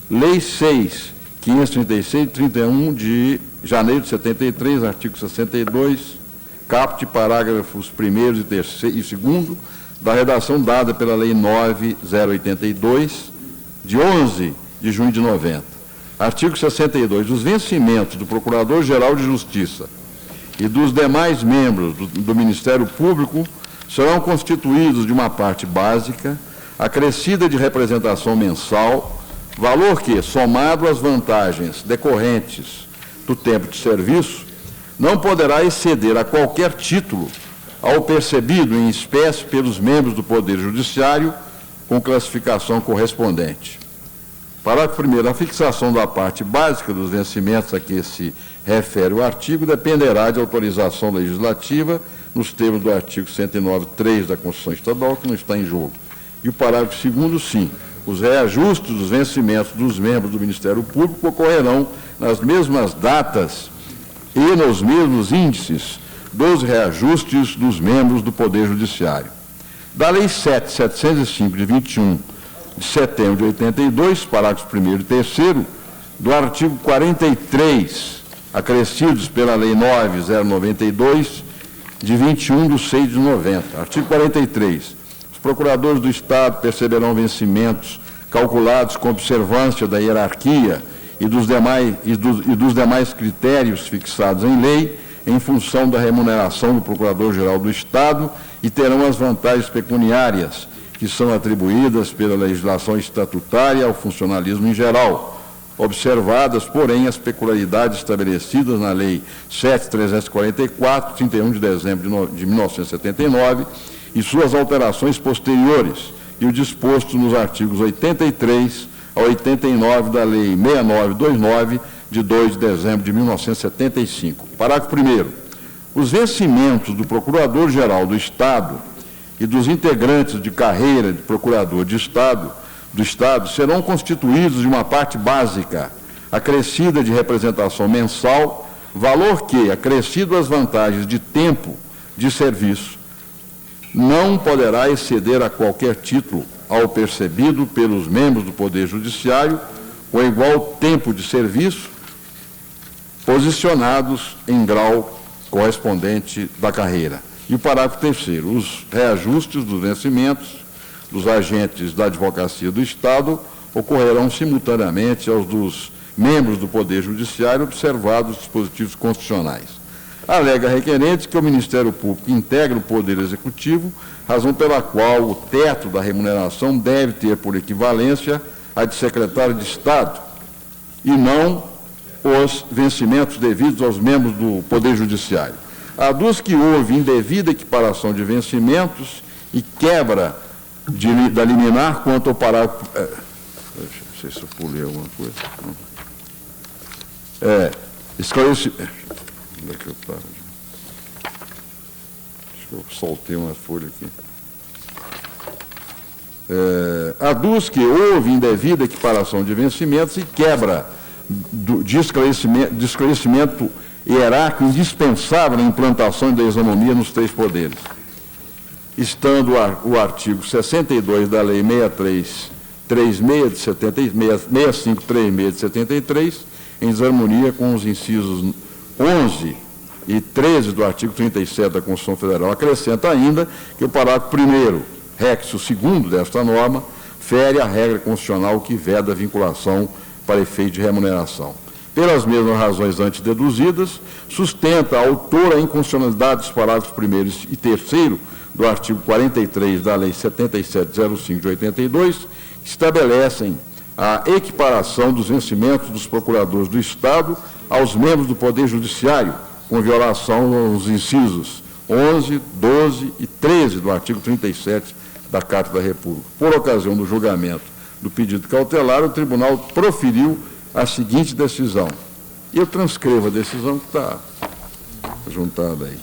Lei 6.536, 31 de janeiro de 73, artigo 62, caput parágrafos 1º e 2º da redação dada pela Lei 9.082, de 11 de junho de 90. Artigo 62. Os vencimentos do Procurador-Geral de Justiça e dos demais membros do Ministério Público serão constituídos de uma parte básica, acrescida de representação mensal, valor que, somado às vantagens decorrentes do tempo de serviço, não poderá exceder a qualquer título ao percebido em espécie pelos membros do Poder Judiciário com classificação correspondente. Parágrafo 1º. A fixação da parte básica dos vencimentos a que se refere o artigo dependerá de autorização legislativa nos termos do artigo 109.3 da Constituição Estadual, que não está em jogo. E o parágrafo 2º, sim. Os reajustes dos vencimentos dos membros do Ministério Público ocorrerão nas mesmas datas e nos mesmos índices dos reajustes dos membros do Poder Judiciário. Da Lei 7.705, de 21 de setembro de 82, parágrafos 1º e 3º, do artigo 43, acrescidos pela Lei 9.092, de 21 de 6 de 90. Artigo 43. Os procuradores do Estado perceberão vencimentos calculados com observância da hierarquia e dos demais critérios fixados em lei, em função da remuneração do Procurador-Geral do Estado, e terão as vantagens pecuniárias que são atribuídas pela legislação estatutária ao funcionalismo em geral, observadas, porém, as peculiaridades estabelecidas na Lei 7.344, 31 de dezembro de 1979, e suas alterações posteriores, e o disposto nos artigos 83 a 89 da Lei 6929, de 2 de dezembro de 1975. Parágrafo 1º. Os vencimentos do Procurador-Geral do Estado e dos integrantes de carreira de Procurador do Estado serão constituídos de uma parte básica, acrescida de representação mensal, valor que, acrescido às vantagens de tempo de serviço, não poderá exceder a qualquer título ao percebido pelos membros do Poder Judiciário com igual tempo de serviço, posicionados em grau correspondente da carreira. E o parágrafo 3º, os reajustes dos vencimentos dos agentes da Advocacia do Estado ocorrerão simultaneamente aos dos membros do Poder Judiciário, observados os dispositivos constitucionais. Alega a requerente que o Ministério Público integra o Poder Executivo, razão pela qual o teto da remuneração deve ter por equivalência a de secretário de Estado, e não os vencimentos devidos aos membros do Poder Judiciário. Aduz que houve indevida equiparação de vencimentos e quebra da liminar quanto ao parágrafo... não sei se eu pulei alguma coisa. Esclarecimento... Onde é que eu estava? Acho que eu soltei uma folha aqui. Aduz que houve indevida equiparação de vencimentos e quebra de esclarecimento hierárquico indispensável na implantação da isonomia nos três poderes, estando o artigo 62 da Lei 6536 de 73 em desarmonia com os incisos 11 e 13 do artigo 37 da Constituição Federal. Acrescenta ainda que o parágrafo 1º, rexo 2º desta norma, fere a regra constitucional que veda a vinculação para efeito de remuneração. Pelas mesmas razões antes deduzidas, sustenta a autora a inconstitucionalidade dos parágrafos 1º e 3º do artigo 43 da Lei 7705 de 82, que estabelecem a equiparação dos vencimentos dos procuradores do Estado aos membros do Poder Judiciário, com violação aos incisos 11, 12 e 13 do artigo 37 da Carta da República. Por ocasião do julgamento do pedido cautelar, o tribunal proferiu a seguinte decisão. E eu transcrevo a decisão que está juntada aí.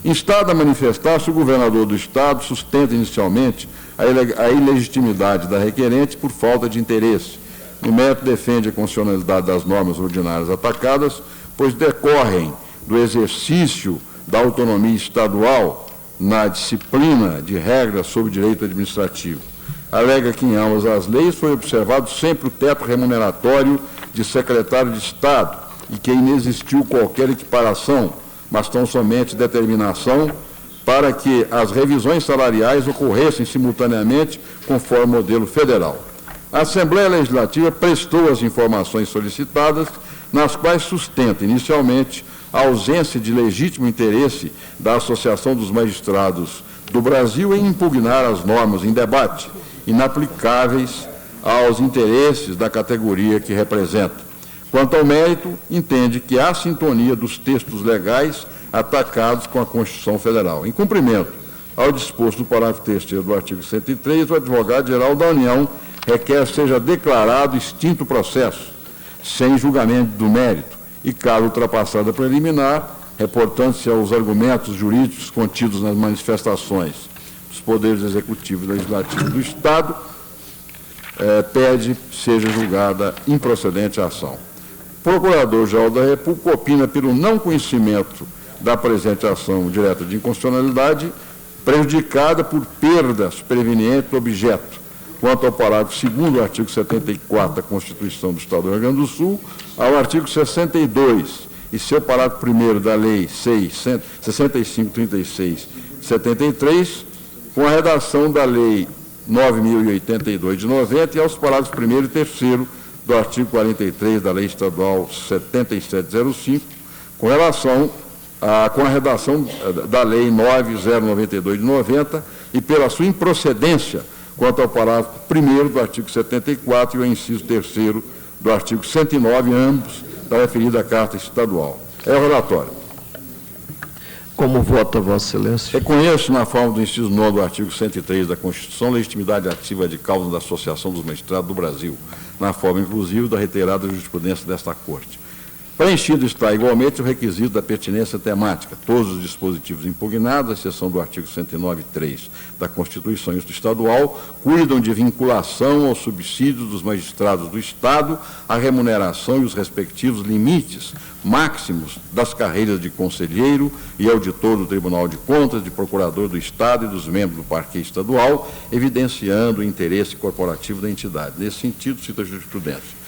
Instado a manifestar-se, o governador do Estado sustenta inicialmente a ilegitimidade da requerente por falta de interesse. No mérito, defende a constitucionalidade das normas ordinárias atacadas, pois decorrem do exercício da autonomia estadual na disciplina de regras sobre direito administrativo. Alega que em ambas as leis foi observado sempre o teto remuneratório de secretário de Estado e que inexistiu qualquer equiparação, mas tão somente determinação para que as revisões salariais ocorressem simultaneamente conforme o modelo federal. A Assembleia Legislativa prestou as informações solicitadas, nas quais sustenta inicialmente a ausência de legítimo interesse da Associação dos Magistrados do Brasil em impugnar as normas em debate, inaplicáveis aos interesses da categoria que representa. Quanto ao mérito, entende que há sintonia dos textos legais atacados com a Constituição Federal. Em cumprimento ao disposto do parágrafo 3º do artigo 103, o advogado-geral da União requer seja declarado extinto o processo, sem julgamento do mérito, e, caso ultrapassada preliminar, reportando-se aos argumentos jurídicos contidos nas manifestações dos poderes executivo e legislativo do Estado, pede seja julgada improcedente a ação. O Procurador-Geral da República opina pelo não conhecimento da presente ação direta de inconstitucionalidade, prejudicada por perda superveniente do objeto, quanto ao parágrafo 2º do artigo 74 da Constituição do Estado do Rio Grande do Sul, ao artigo 62 e seu parágrafo 1º da Lei 6536/73, com a redação da Lei 9.082 de 90 e aos parágrafos 1º e 3º do artigo 43 da Lei Estadual 7705, com a redação da Lei 9.092 de 90 e pela sua improcedência quanto ao parágrafo 1º do artigo 74 e o inciso 3º do artigo 109, ambos da referida Carta Estadual. É o relatório. Como vota Vossa Excelência? Reconheço, na forma do inciso 9 do artigo 103 da Constituição, legitimidade ativa de causa da Associação dos Magistrados do Brasil, na forma, inclusive, da reiterada jurisprudência desta Corte. Preenchido está, igualmente, o requisito da pertinência temática. Todos os dispositivos impugnados, à exceção do artigo 109.3 da Constituição Estadual, cuidam de vinculação aos subsídios dos magistrados do Estado, a remuneração e os respectivos limites máximos das carreiras de conselheiro e auditor do Tribunal de Contas, de procurador do Estado e dos membros do Parquê Estadual, evidenciando o interesse corporativo da entidade. Nesse sentido, cito a jurisprudência.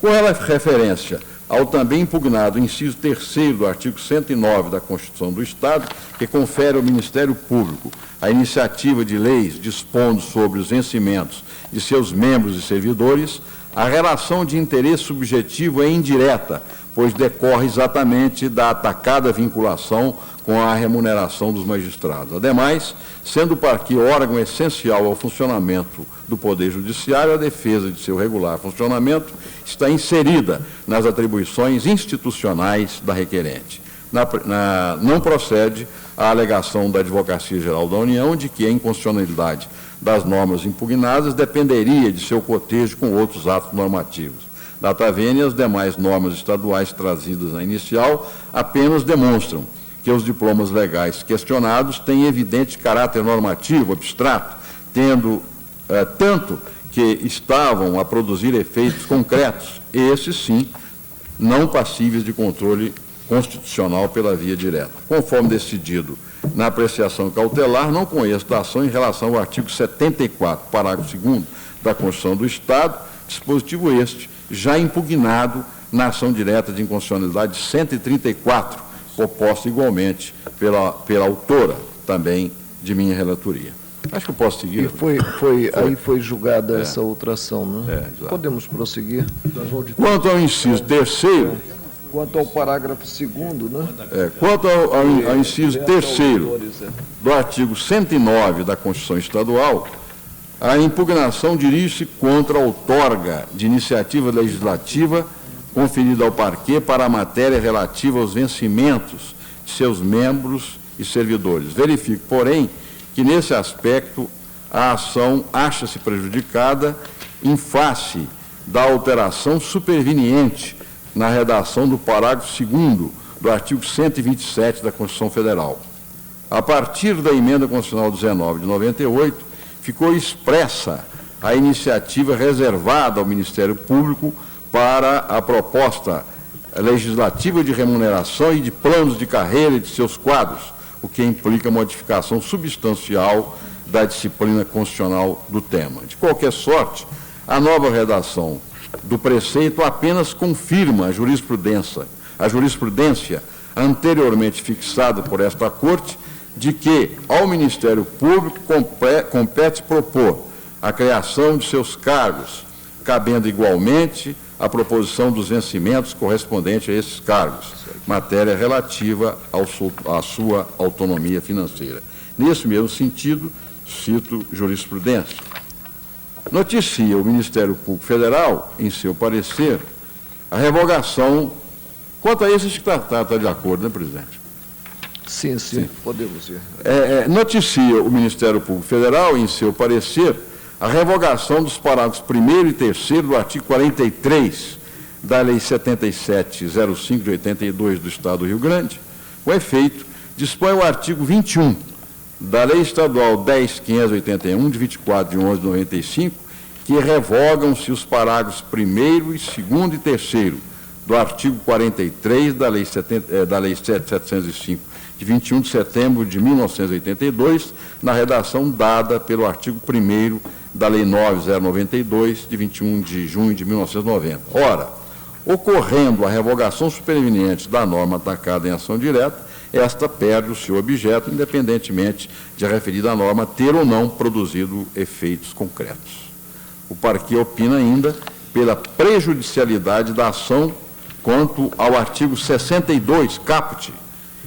Com referência ao também impugnado inciso 3º do artigo 109 da Constituição do Estado, que confere ao Ministério Público a iniciativa de leis dispondo sobre os vencimentos de seus membros e servidores, a relação de interesse subjetivo é indireta, pois decorre exatamente da atacada vinculação com a remuneração dos magistrados. Ademais, sendo o parquê órgão essencial ao funcionamento do Poder Judiciário, a defesa de seu regular funcionamento está inserida nas atribuições institucionais da requerente. Não procede a alegação da Advocacia Geral da União de que a inconstitucionalidade das normas impugnadas dependeria de seu cotejo com outros atos normativos. Data vênia, as demais normas estaduais trazidas na inicial apenas demonstram que os diplomas legais questionados têm evidente caráter normativo, abstrato, tendo tanto que estavam a produzir efeitos concretos, esses sim, não passíveis de controle constitucional pela via direta. Conforme decidido na apreciação cautelar, não conheço da ação em relação ao artigo 74, parágrafo 2º da Constituição do Estado, dispositivo este, já impugnado na ação direta de inconstitucionalidade 134, proposta igualmente pela autora também de minha relatoria. Acho que eu posso seguir. E aí foi julgada essa outra ação, né? Podemos prosseguir. Quanto ao inciso 3º... Quanto ao parágrafo 2º, né? Quanto ao inciso 3º do artigo 109 da Constituição Estadual, a impugnação dirige-se contra a outorga de iniciativa legislativa conferida ao parquê para a matéria relativa aos vencimentos de seus membros e servidores. Verifico, porém, que nesse aspecto a ação acha-se prejudicada em face da alteração superveniente na redação do parágrafo 2º do artigo 127 da Constituição Federal. A partir da emenda constitucional 19 de 98, ficou expressa a iniciativa reservada ao Ministério Público para a proposta legislativa de remuneração e de planos de carreira de seus quadros, o que implica modificação substancial da disciplina constitucional do tema. De qualquer sorte, a nova redação do preceito apenas confirma a jurisprudência anteriormente fixada por esta Corte, de que ao Ministério Público compete propor a criação de seus cargos, cabendo igualmente a proposição dos vencimentos correspondentes a esses cargos, matéria relativa à sua autonomia financeira. Nesse mesmo sentido, cito jurisprudência. Noticia o Ministério Público Federal, em seu parecer, a revogação. Quanto a isso, acho que está de acordo, né, presidente? Sim, podemos ir. Noticia o Ministério Público Federal, em seu parecer, a revogação dos parágrafos 1º e 3º do artigo 43 da Lei 7705 de 82 do Estado do Rio Grande. Com efeito, dispõe o artigo 21 da Lei Estadual 10.581, de 24 de 11 de 95, que revogam-se os parágrafos 1º e 2º e 3º do artigo 43 da Lei 705, de 21 de setembro de 1982, na redação dada pelo artigo 1º da Lei 9.092, de 21 de junho de 1990. Ora, ocorrendo a revogação superveniente da norma atacada em ação direta, esta perde o seu objeto, independentemente de a referida norma ter ou não produzido efeitos concretos. O parquê opina ainda pela prejudicialidade da ação quanto ao artigo 62, caput,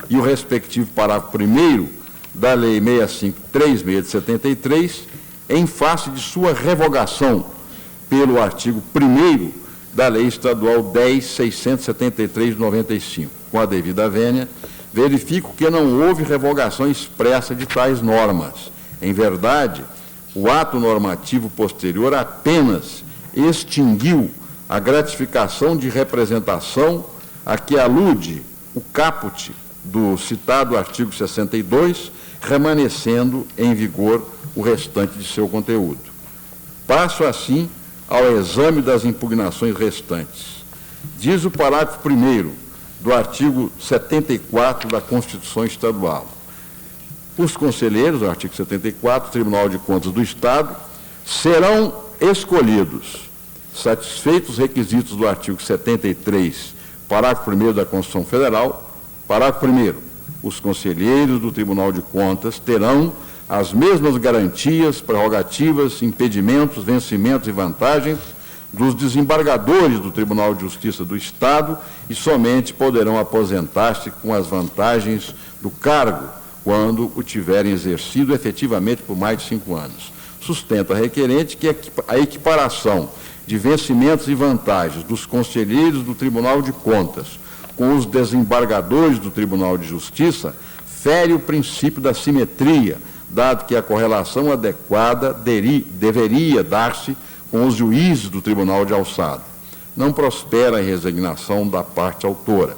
e o respectivo parágrafo 1º da Lei 6536 de 73, em face de sua revogação pelo artigo 1º da Lei Estadual 10.673 de 95. Com a devida vênia, verifico que não houve revogação expressa de tais normas. Em verdade, o ato normativo posterior apenas extinguiu a gratificação de representação a que alude o caput do citado artigo 62, remanescendo em vigor o restante de seu conteúdo. Passo, assim, ao exame das impugnações restantes. Diz o parágrafo 1º do artigo 74 da Constituição Estadual. Os conselheiros, do artigo 74, do Tribunal de Contas do Estado, serão escolhidos, satisfeitos os requisitos do artigo 73, parágrafo 1º da Constituição Federal. Parágrafo 1º. Os conselheiros do Tribunal de Contas terão as mesmas garantias, prerrogativas, impedimentos, vencimentos e vantagens dos desembargadores do Tribunal de Justiça do Estado e somente poderão aposentar-se com as vantagens do cargo quando o tiverem exercido efetivamente por mais de 5 anos. Sustenta a requerente que a equiparação de vencimentos e vantagens dos conselheiros do Tribunal de Contas com os desembargadores do Tribunal de Justiça fere o princípio da simetria, dado que a correlação adequada deveria dar-se com os juízes do Tribunal de Alçada. Não prospera a resignação da parte autora.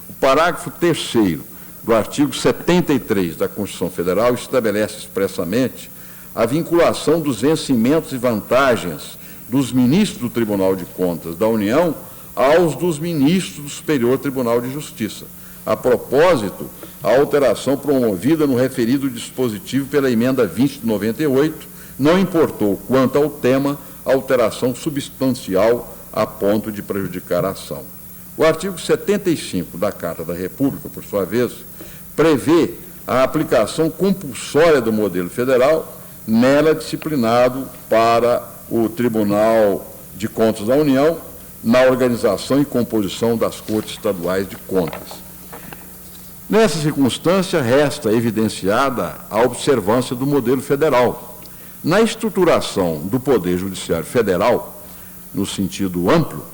O parágrafo 3º do artigo 73 da Constituição Federal estabelece expressamente a vinculação dos vencimentos e vantagens dos ministros do Tribunal de Contas da União aos dos ministros do Superior Tribunal de Justiça. A propósito, a alteração promovida no referido dispositivo pela emenda 20 de 98 não importou, quanto ao tema, alteração substancial a ponto de prejudicar a ação. O artigo 75 da Carta da República, por sua vez, prevê a aplicação compulsória do modelo federal, nela disciplinado para o Tribunal de Contas da União, na organização e composição das Cortes Estaduais de Contas. Nessa circunstância, resta evidenciada a observância do modelo federal. Na estruturação do Poder Judiciário Federal, no sentido amplo,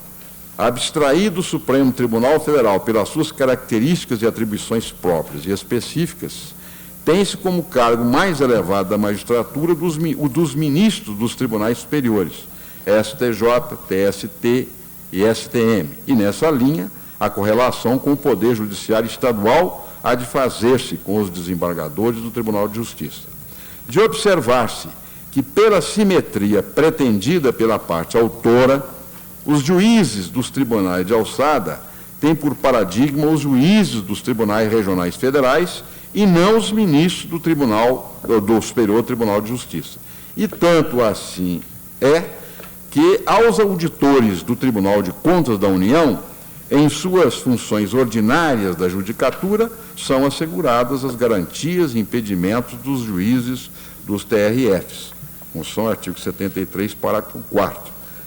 abstraído o Supremo Tribunal Federal pelas suas características e atribuições próprias e específicas, tem-se como cargo mais elevado da magistratura o dos ministros dos tribunais superiores, STJ, TST e STM, e nessa linha, a correlação com o Poder Judiciário Estadual há de fazer-se com os desembargadores do Tribunal de Justiça. De observar-se que, pela simetria pretendida pela parte autora, os juízes dos tribunais de alçada têm por paradigma os juízes dos tribunais regionais federais e não os ministros do Superior Tribunal de Justiça. E tanto assim é que aos auditores do Tribunal de Contas da União, em suas funções ordinárias da judicatura, são asseguradas as garantias e impedimentos dos juízes dos TRFs, função artigo 73, parágrafo 4º.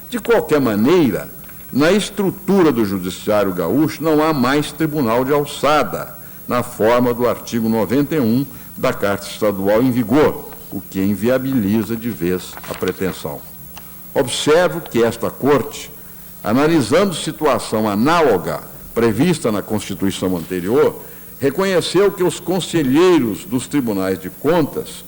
De qualquer maneira, na estrutura do Judiciário Gaúcho não há mais tribunal de alçada, na forma do artigo 91 da Carta Estadual em vigor, o que inviabiliza de vez a pretensão. Observo que esta Corte, analisando situação análoga prevista na Constituição anterior, reconheceu que os conselheiros dos tribunais de contas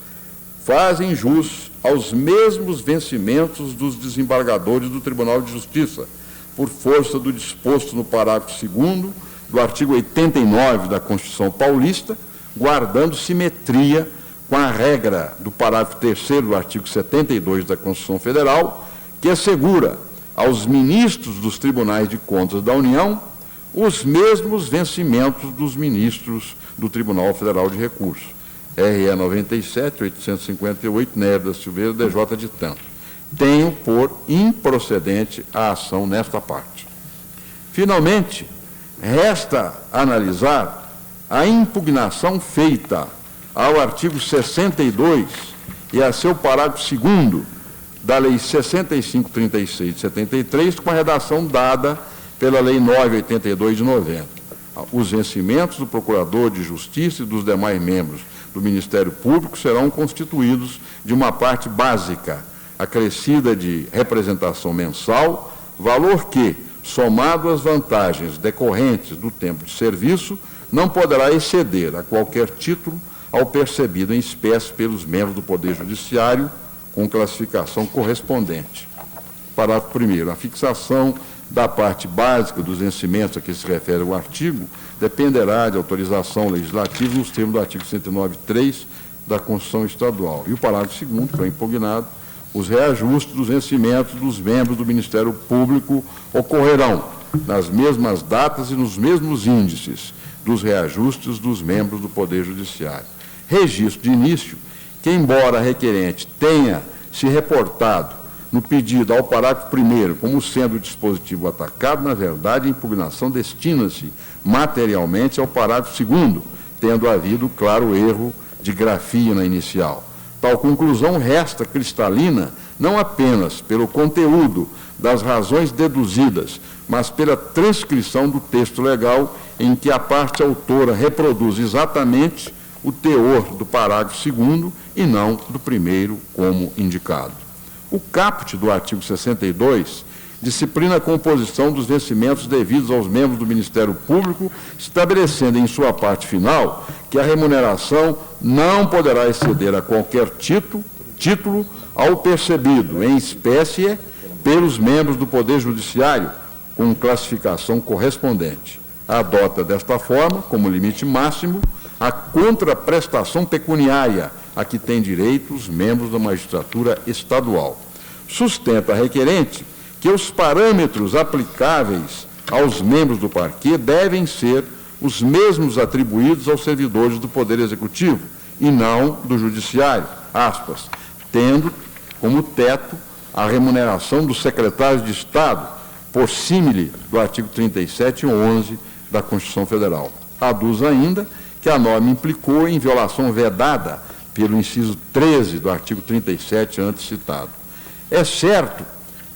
fazem jus aos mesmos vencimentos dos desembargadores do Tribunal de Justiça, por força do disposto no parágrafo 2º do artigo 89 da Constituição Paulista, guardando simetria com a regra do parágrafo 3º do artigo 72 da Constituição Federal, que assegura aos ministros dos Tribunais de Contas da União os mesmos vencimentos dos ministros do Tribunal Federal de Recursos, RE 97, 858, Nery da Silveira, DJ de Tanto. tenho por improcedente a ação nesta parte. Finalmente, resta analisar a impugnação feita ao artigo 62 e a seu parágrafo 2º da Lei 6536 de 73, com a redação dada pela Lei 982 de 90. Os vencimentos do Procurador de Justiça e dos demais membros do Ministério Público serão constituídos de uma parte básica, acrescida de representação mensal, valor que, somado às vantagens decorrentes do tempo de serviço, não poderá exceder a qualquer título ao percebido em espécie pelos membros do Poder Judiciário, com classificação correspondente. Parágrafo 1º. A fixação da parte básica dos vencimentos a que se refere o artigo dependerá de autorização legislativa nos termos do artigo 109.3 da Constituição Estadual. E o parágrafo 2º, que foi impugnado, os reajustes dos vencimentos dos membros do Ministério Público ocorrerão nas mesmas datas e nos mesmos índices dos reajustes dos membros do Poder Judiciário. Registro de início que, embora requerente tenha se reportado no pedido ao parágrafo 1º como sendo o dispositivo atacado, na verdade, a impugnação destina-se materialmente ao parágrafo 2º, tendo havido claro erro de grafia na inicial. Tal conclusão resta cristalina não apenas pelo conteúdo das razões deduzidas, mas pela transcrição do texto legal em que a parte autora reproduz exatamente o teor do parágrafo 2º e não do 1º, como indicado. O caput do artigo 62 disciplina a composição dos vencimentos devidos aos membros do Ministério Público, estabelecendo em sua parte final que a remuneração não poderá exceder a qualquer título ao percebido em espécie pelos membros do Poder Judiciário, com classificação correspondente. Adota desta forma, como limite máximo, a contraprestação pecuniária a que têm direito os membros da magistratura estadual. Sustenta a requerente que os parâmetros aplicáveis aos membros do parquê devem ser os mesmos atribuídos aos servidores do Poder Executivo e não do Judiciário, aspas, tendo como teto a remuneração dos secretários de Estado, por símile do artigo 37 e 11 da Constituição Federal. Aduz ainda que a norma implicou em violação vedada pelo inciso 13 do artigo 37 antes citado. É certo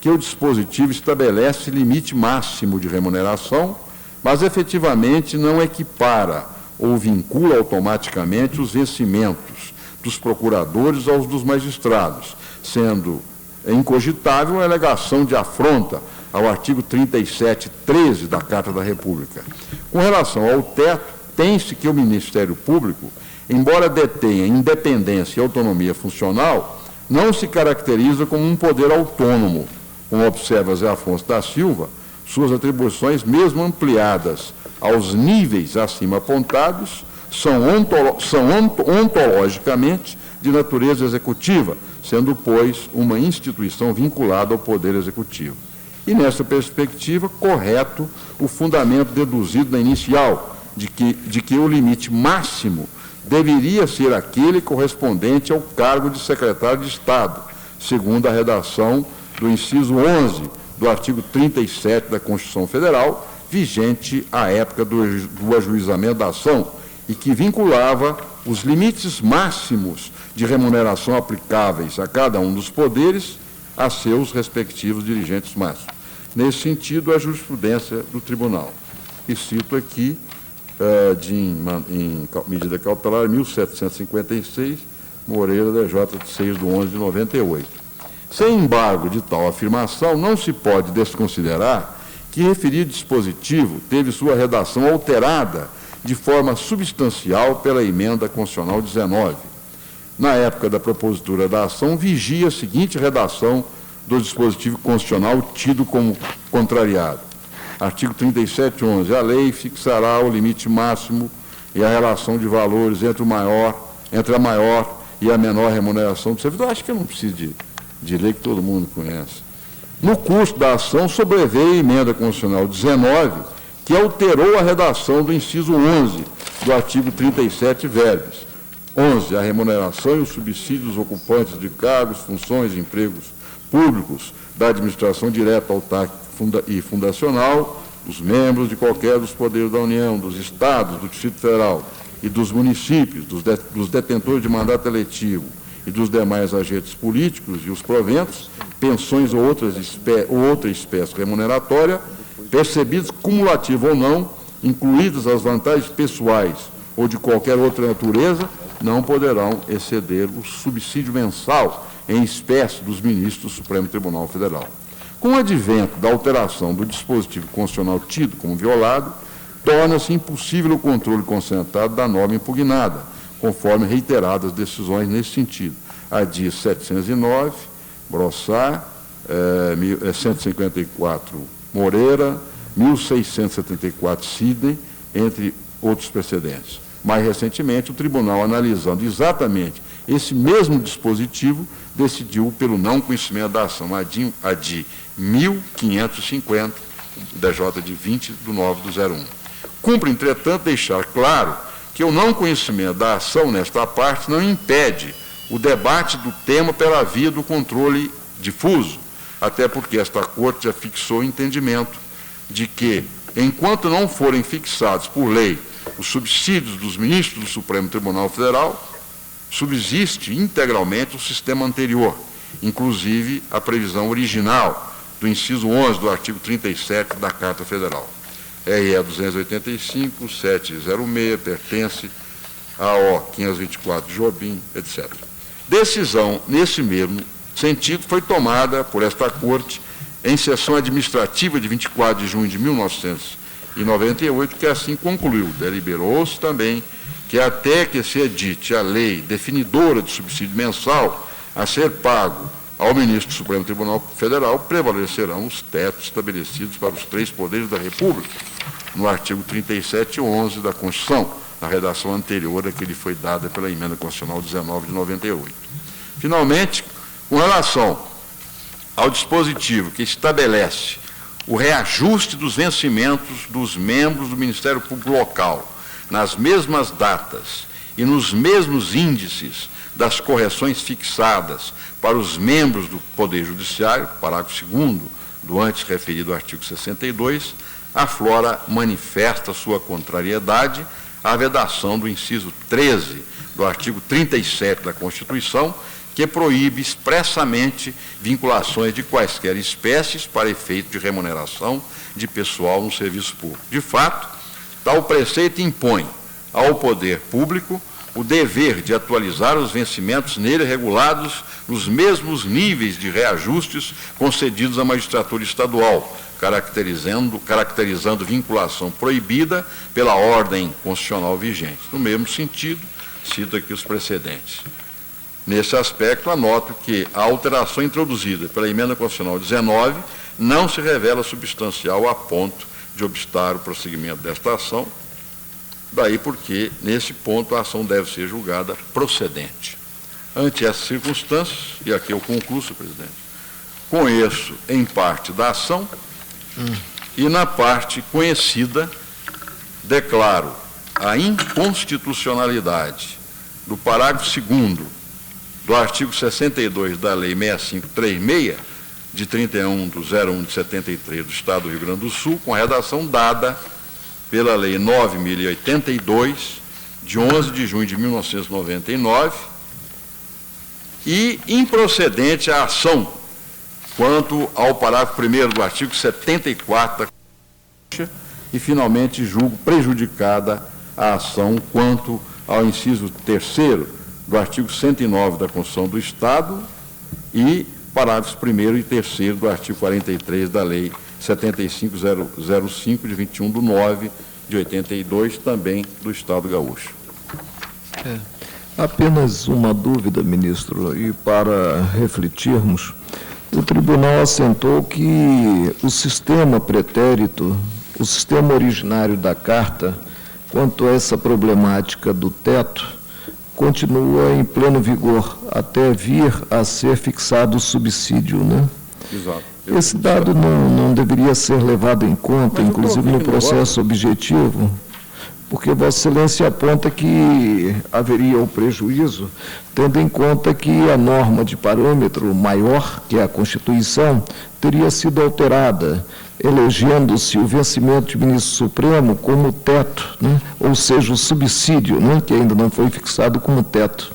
que o dispositivo estabelece limite máximo de remuneração, mas efetivamente não equipara ou vincula automaticamente os vencimentos dos procuradores aos dos magistrados, sendo incogitável a alegação de afronta ao artigo 37.13 da Carta da República. Com relação ao teto, tem-se que o Ministério Público, embora detenha independência e autonomia funcional, não se caracteriza como um poder autônomo. Como observa Zé Afonso da Silva, suas atribuições, mesmo ampliadas aos níveis acima apontados, são ontologicamente de natureza executiva, sendo, pois, uma instituição vinculada ao Poder Executivo. E, nessa perspectiva, correto o fundamento deduzido na inicial, de que o limite máximo deveria ser aquele correspondente ao cargo de secretário de Estado, segundo a redação do inciso 11 do artigo 37 da Constituição Federal, vigente à época do ajuizamento da ação, e que vinculava os limites máximos de remuneração aplicáveis a cada um dos poderes a seus respectivos dirigentes máximos. Nesse sentido, a jurisprudência do Tribunal. E cito aqui, em medida cautelar, 1756, Moreira, DJ de 6 de 11 de 98. Sem embargo de tal afirmação, não se pode desconsiderar que referido dispositivo teve sua redação alterada de forma substancial pela emenda constitucional 19. Na época da propositura da ação, vigia a seguinte redação do dispositivo constitucional tido como contrariado. Artigo 37.11. A lei fixará o limite máximo e a relação de valores entre a maior e a menor remuneração do servidor. Acho que eu não preciso de lei que todo mundo conhece. No curso da ação, sobreveio a emenda constitucional 19, que alterou a redação do inciso 11 do artigo 37 verbis. 11. A remuneração e o subsídio dos ocupantes de cargos, funções e empregos públicos da administração direta, autárquica e fundacional, dos membros de qualquer dos poderes da União, dos Estados, do Distrito Federal e dos municípios, dos detentores de mandato eletivo e dos demais agentes políticos e os proventos, pensões ou outra espécie remuneratória, percebidos cumulativo ou não, incluídas as vantagens pessoais ou de qualquer outra natureza, não poderão exceder o subsídio mensal em espécie dos ministros do Supremo Tribunal Federal. Com o advento da alteração do dispositivo constitucional tido como violado, torna-se impossível o controle concentrado da norma impugnada, conforme reiteradas decisões nesse sentido. A DIS 709, Brossard, 154 Moreira, 1674 Sidney, entre outros precedentes. Mais recentemente, o tribunal, analisando exatamente esse mesmo dispositivo, decidiu pelo não conhecimento da ação, a de 1550, DJ de 20/9/01. Cumpre, entretanto, deixar claro que o não conhecimento da ação nesta parte não impede o debate do tema pela via do controle difuso, até porque esta Corte já fixou o entendimento de que, enquanto não forem fixados por lei os subsídios dos ministros do Supremo Tribunal Federal, subsiste integralmente o sistema anterior, inclusive a previsão original do inciso 11 do artigo 37 da Carta Federal. RE 285, 706, pertence a O 524 Jobim, etc. Decisão, nesse mesmo sentido, foi tomada por esta Corte em sessão administrativa de 24 de junho de 1998, que assim concluiu. Deliberou-se também que até que se edite a lei definidora de subsídio mensal a ser pago ao ministro do Supremo Tribunal Federal, prevalecerão os tetos estabelecidos para os 3 poderes da República, no artigo 37 e 11 da Constituição, na redação anterior a que lhe foi dada pela Emenda Constitucional 19 de 98. Finalmente, com relação ao dispositivo que estabelece o reajuste dos vencimentos dos membros do Ministério Público Local nas mesmas datas e nos mesmos índices das correções fixadas para os membros do Poder Judiciário, parágrafo 2º do antes referido artigo 62, aflora manifesta sua contrariedade à vedação do inciso 13 do artigo 37 da Constituição, que proíbe expressamente vinculações de quaisquer espécies para efeito de remuneração de pessoal no serviço público. De fato, tal preceito impõe ao poder público o dever de atualizar os vencimentos nele regulados nos mesmos níveis de reajustes concedidos à magistratura estadual, caracterizando vinculação proibida pela ordem constitucional vigente. No mesmo sentido, cito aqui os precedentes. Nesse aspecto, anoto que a alteração introduzida pela Emenda Constitucional 19 não se revela substancial a ponto de obstar o prosseguimento desta ação, daí porque, nesse ponto, a ação deve ser julgada procedente. Ante essas circunstâncias, e aqui eu concluo, senhor presidente, conheço em parte da ação e na parte conhecida declaro a inconstitucionalidade do parágrafo 2º do artigo 62 da Lei 6536, de 31/01 de 73 do Estado do Rio Grande do Sul, com a redação dada pela Lei 9.082, de 11 de junho de 1999, e improcedente a ação quanto ao parágrafo 1º do artigo 74 da Constituição, e, finalmente, julgo prejudicada a ação quanto ao inciso 3º do artigo 109 da Constituição do Estado e parágrafos 1º e 3º do artigo 43 da Lei 7505, de 21/9 de 82, também do Estado gaúcho. Apenas uma dúvida, ministro, e para refletirmos, o tribunal assentou que o sistema pretérito, o sistema originário da Carta, quanto a essa problemática do teto, continua em pleno vigor, até vir a ser fixado o subsídio, né? Exato. Esse dado não deveria ser levado em conta, inclusive no processo objetivo, porque Vossa Excelência aponta que haveria o prejuízo, tendo em conta que a norma de parâmetro maior, que é a Constituição, teria sido alterada, elegendo-se o vencimento de ministro supremo como teto, né? Ou seja, o subsídio, né? Que ainda não foi fixado como teto.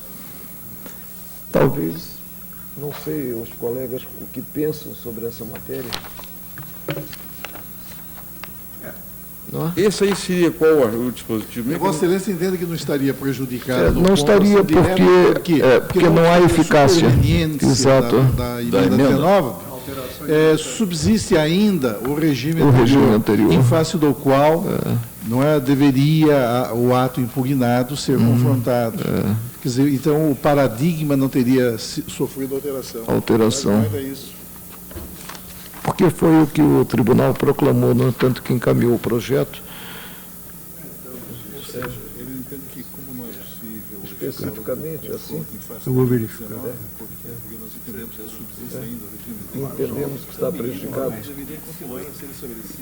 Talvez, não sei, os colegas o que pensam sobre essa matéria. Esse aí seria qual o dispositivo? Vossa Excelência entende que não estaria prejudicado? Não estaria porque não há eficácia. Exato. Da emenda 19, subsiste ainda o regime anterior, em face do qual não é, deveria o ato impugnado ser confrontado. Quer dizer, então o paradigma não teria sofrido alteração. Mas não é isso. Porque foi o que o tribunal proclamou, no tanto que encaminhou o projeto. Ou seja, ele entende que, como não é possível... Especificamente, assim? Eu vou verificar. Porque nós entendemos que subsiste ainda o regime. Entendemos que está prejudicado.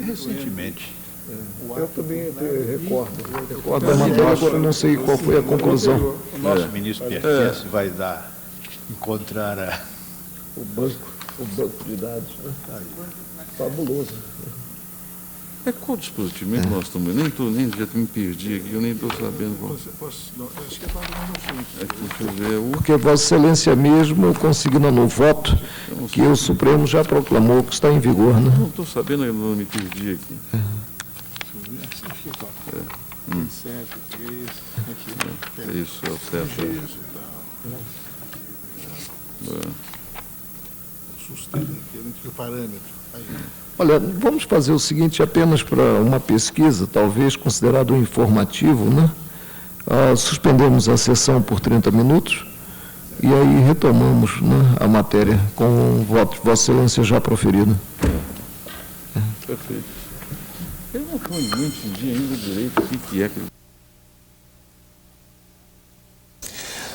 Recentemente. Eu também recordo da matéria, agora não sei qual foi a conclusão. O nosso ministro Pertence vai encontrar o banco de dados, né? Fabuloso. Qual dispositivo mesmo nós estamos? Já me perdi aqui, eu nem estou sabendo qual. Acho que é para deixa eu ver. Porque Vossa Excelência mesmo consigna no voto que o Supremo já proclamou que está em vigor, né? Não estou sabendo, eu não me perdi aqui. Isso, é o certo. O parâmetro. Olha, vamos fazer o seguinte, apenas para uma pesquisa, talvez considerado um informativo, né? Suspendemos a sessão por 30 minutos e aí retomamos, né, a matéria com o voto de Vossa Excelência já proferido. Perfeito. Eu não entendi ainda direito o que é que...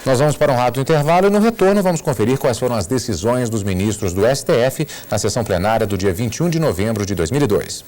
Nós vamos para um rápido intervalo e no retorno vamos conferir quais foram as decisões dos ministros do STF na sessão plenária do dia 21 de novembro de 2002.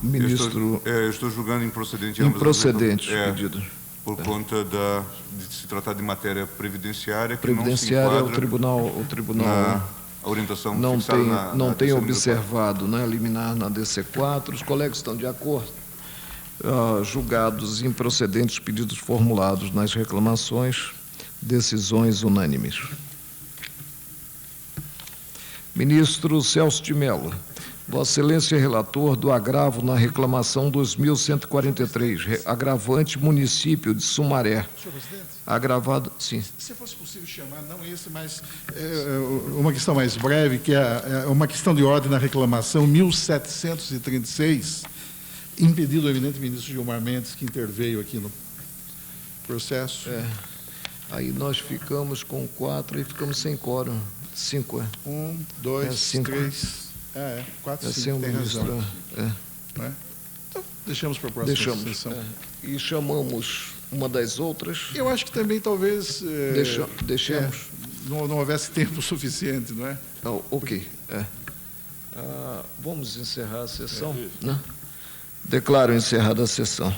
Ministro... Eu estou julgando improcedente. Improcedente, pedido. Por conta de se tratar de matéria previdenciária, que previdenciária, não se enquadra o tribunal a orientação não tem observado, né, liminar na DC4. Os colegas estão de acordo. Julgados improcedentes pedidos formulados nas reclamações, decisões unânimes. Ministro Celso de Mello. Vossa Excelência, relator do agravo na reclamação 2143, agravante município de Sumaré. Senhor presidente? Agravado, sim. Se fosse possível chamar, não esse, mas uma questão mais breve, que é uma questão de ordem na reclamação 1736, impedido o eminente ministro Gilmar Mendes, que interveio aqui no processo. Aí nós ficamos com 4 e ficamos sem quórum. 5, 1, 2, 3... 4, 5, tem razão. Não é? Então, deixamos para a próxima sessão. E chamamos uma das outras. Eu acho que também talvez deixemos. Não houvesse tempo suficiente, não é? Ok. Vamos encerrar a sessão, né? Declaro encerrada a sessão.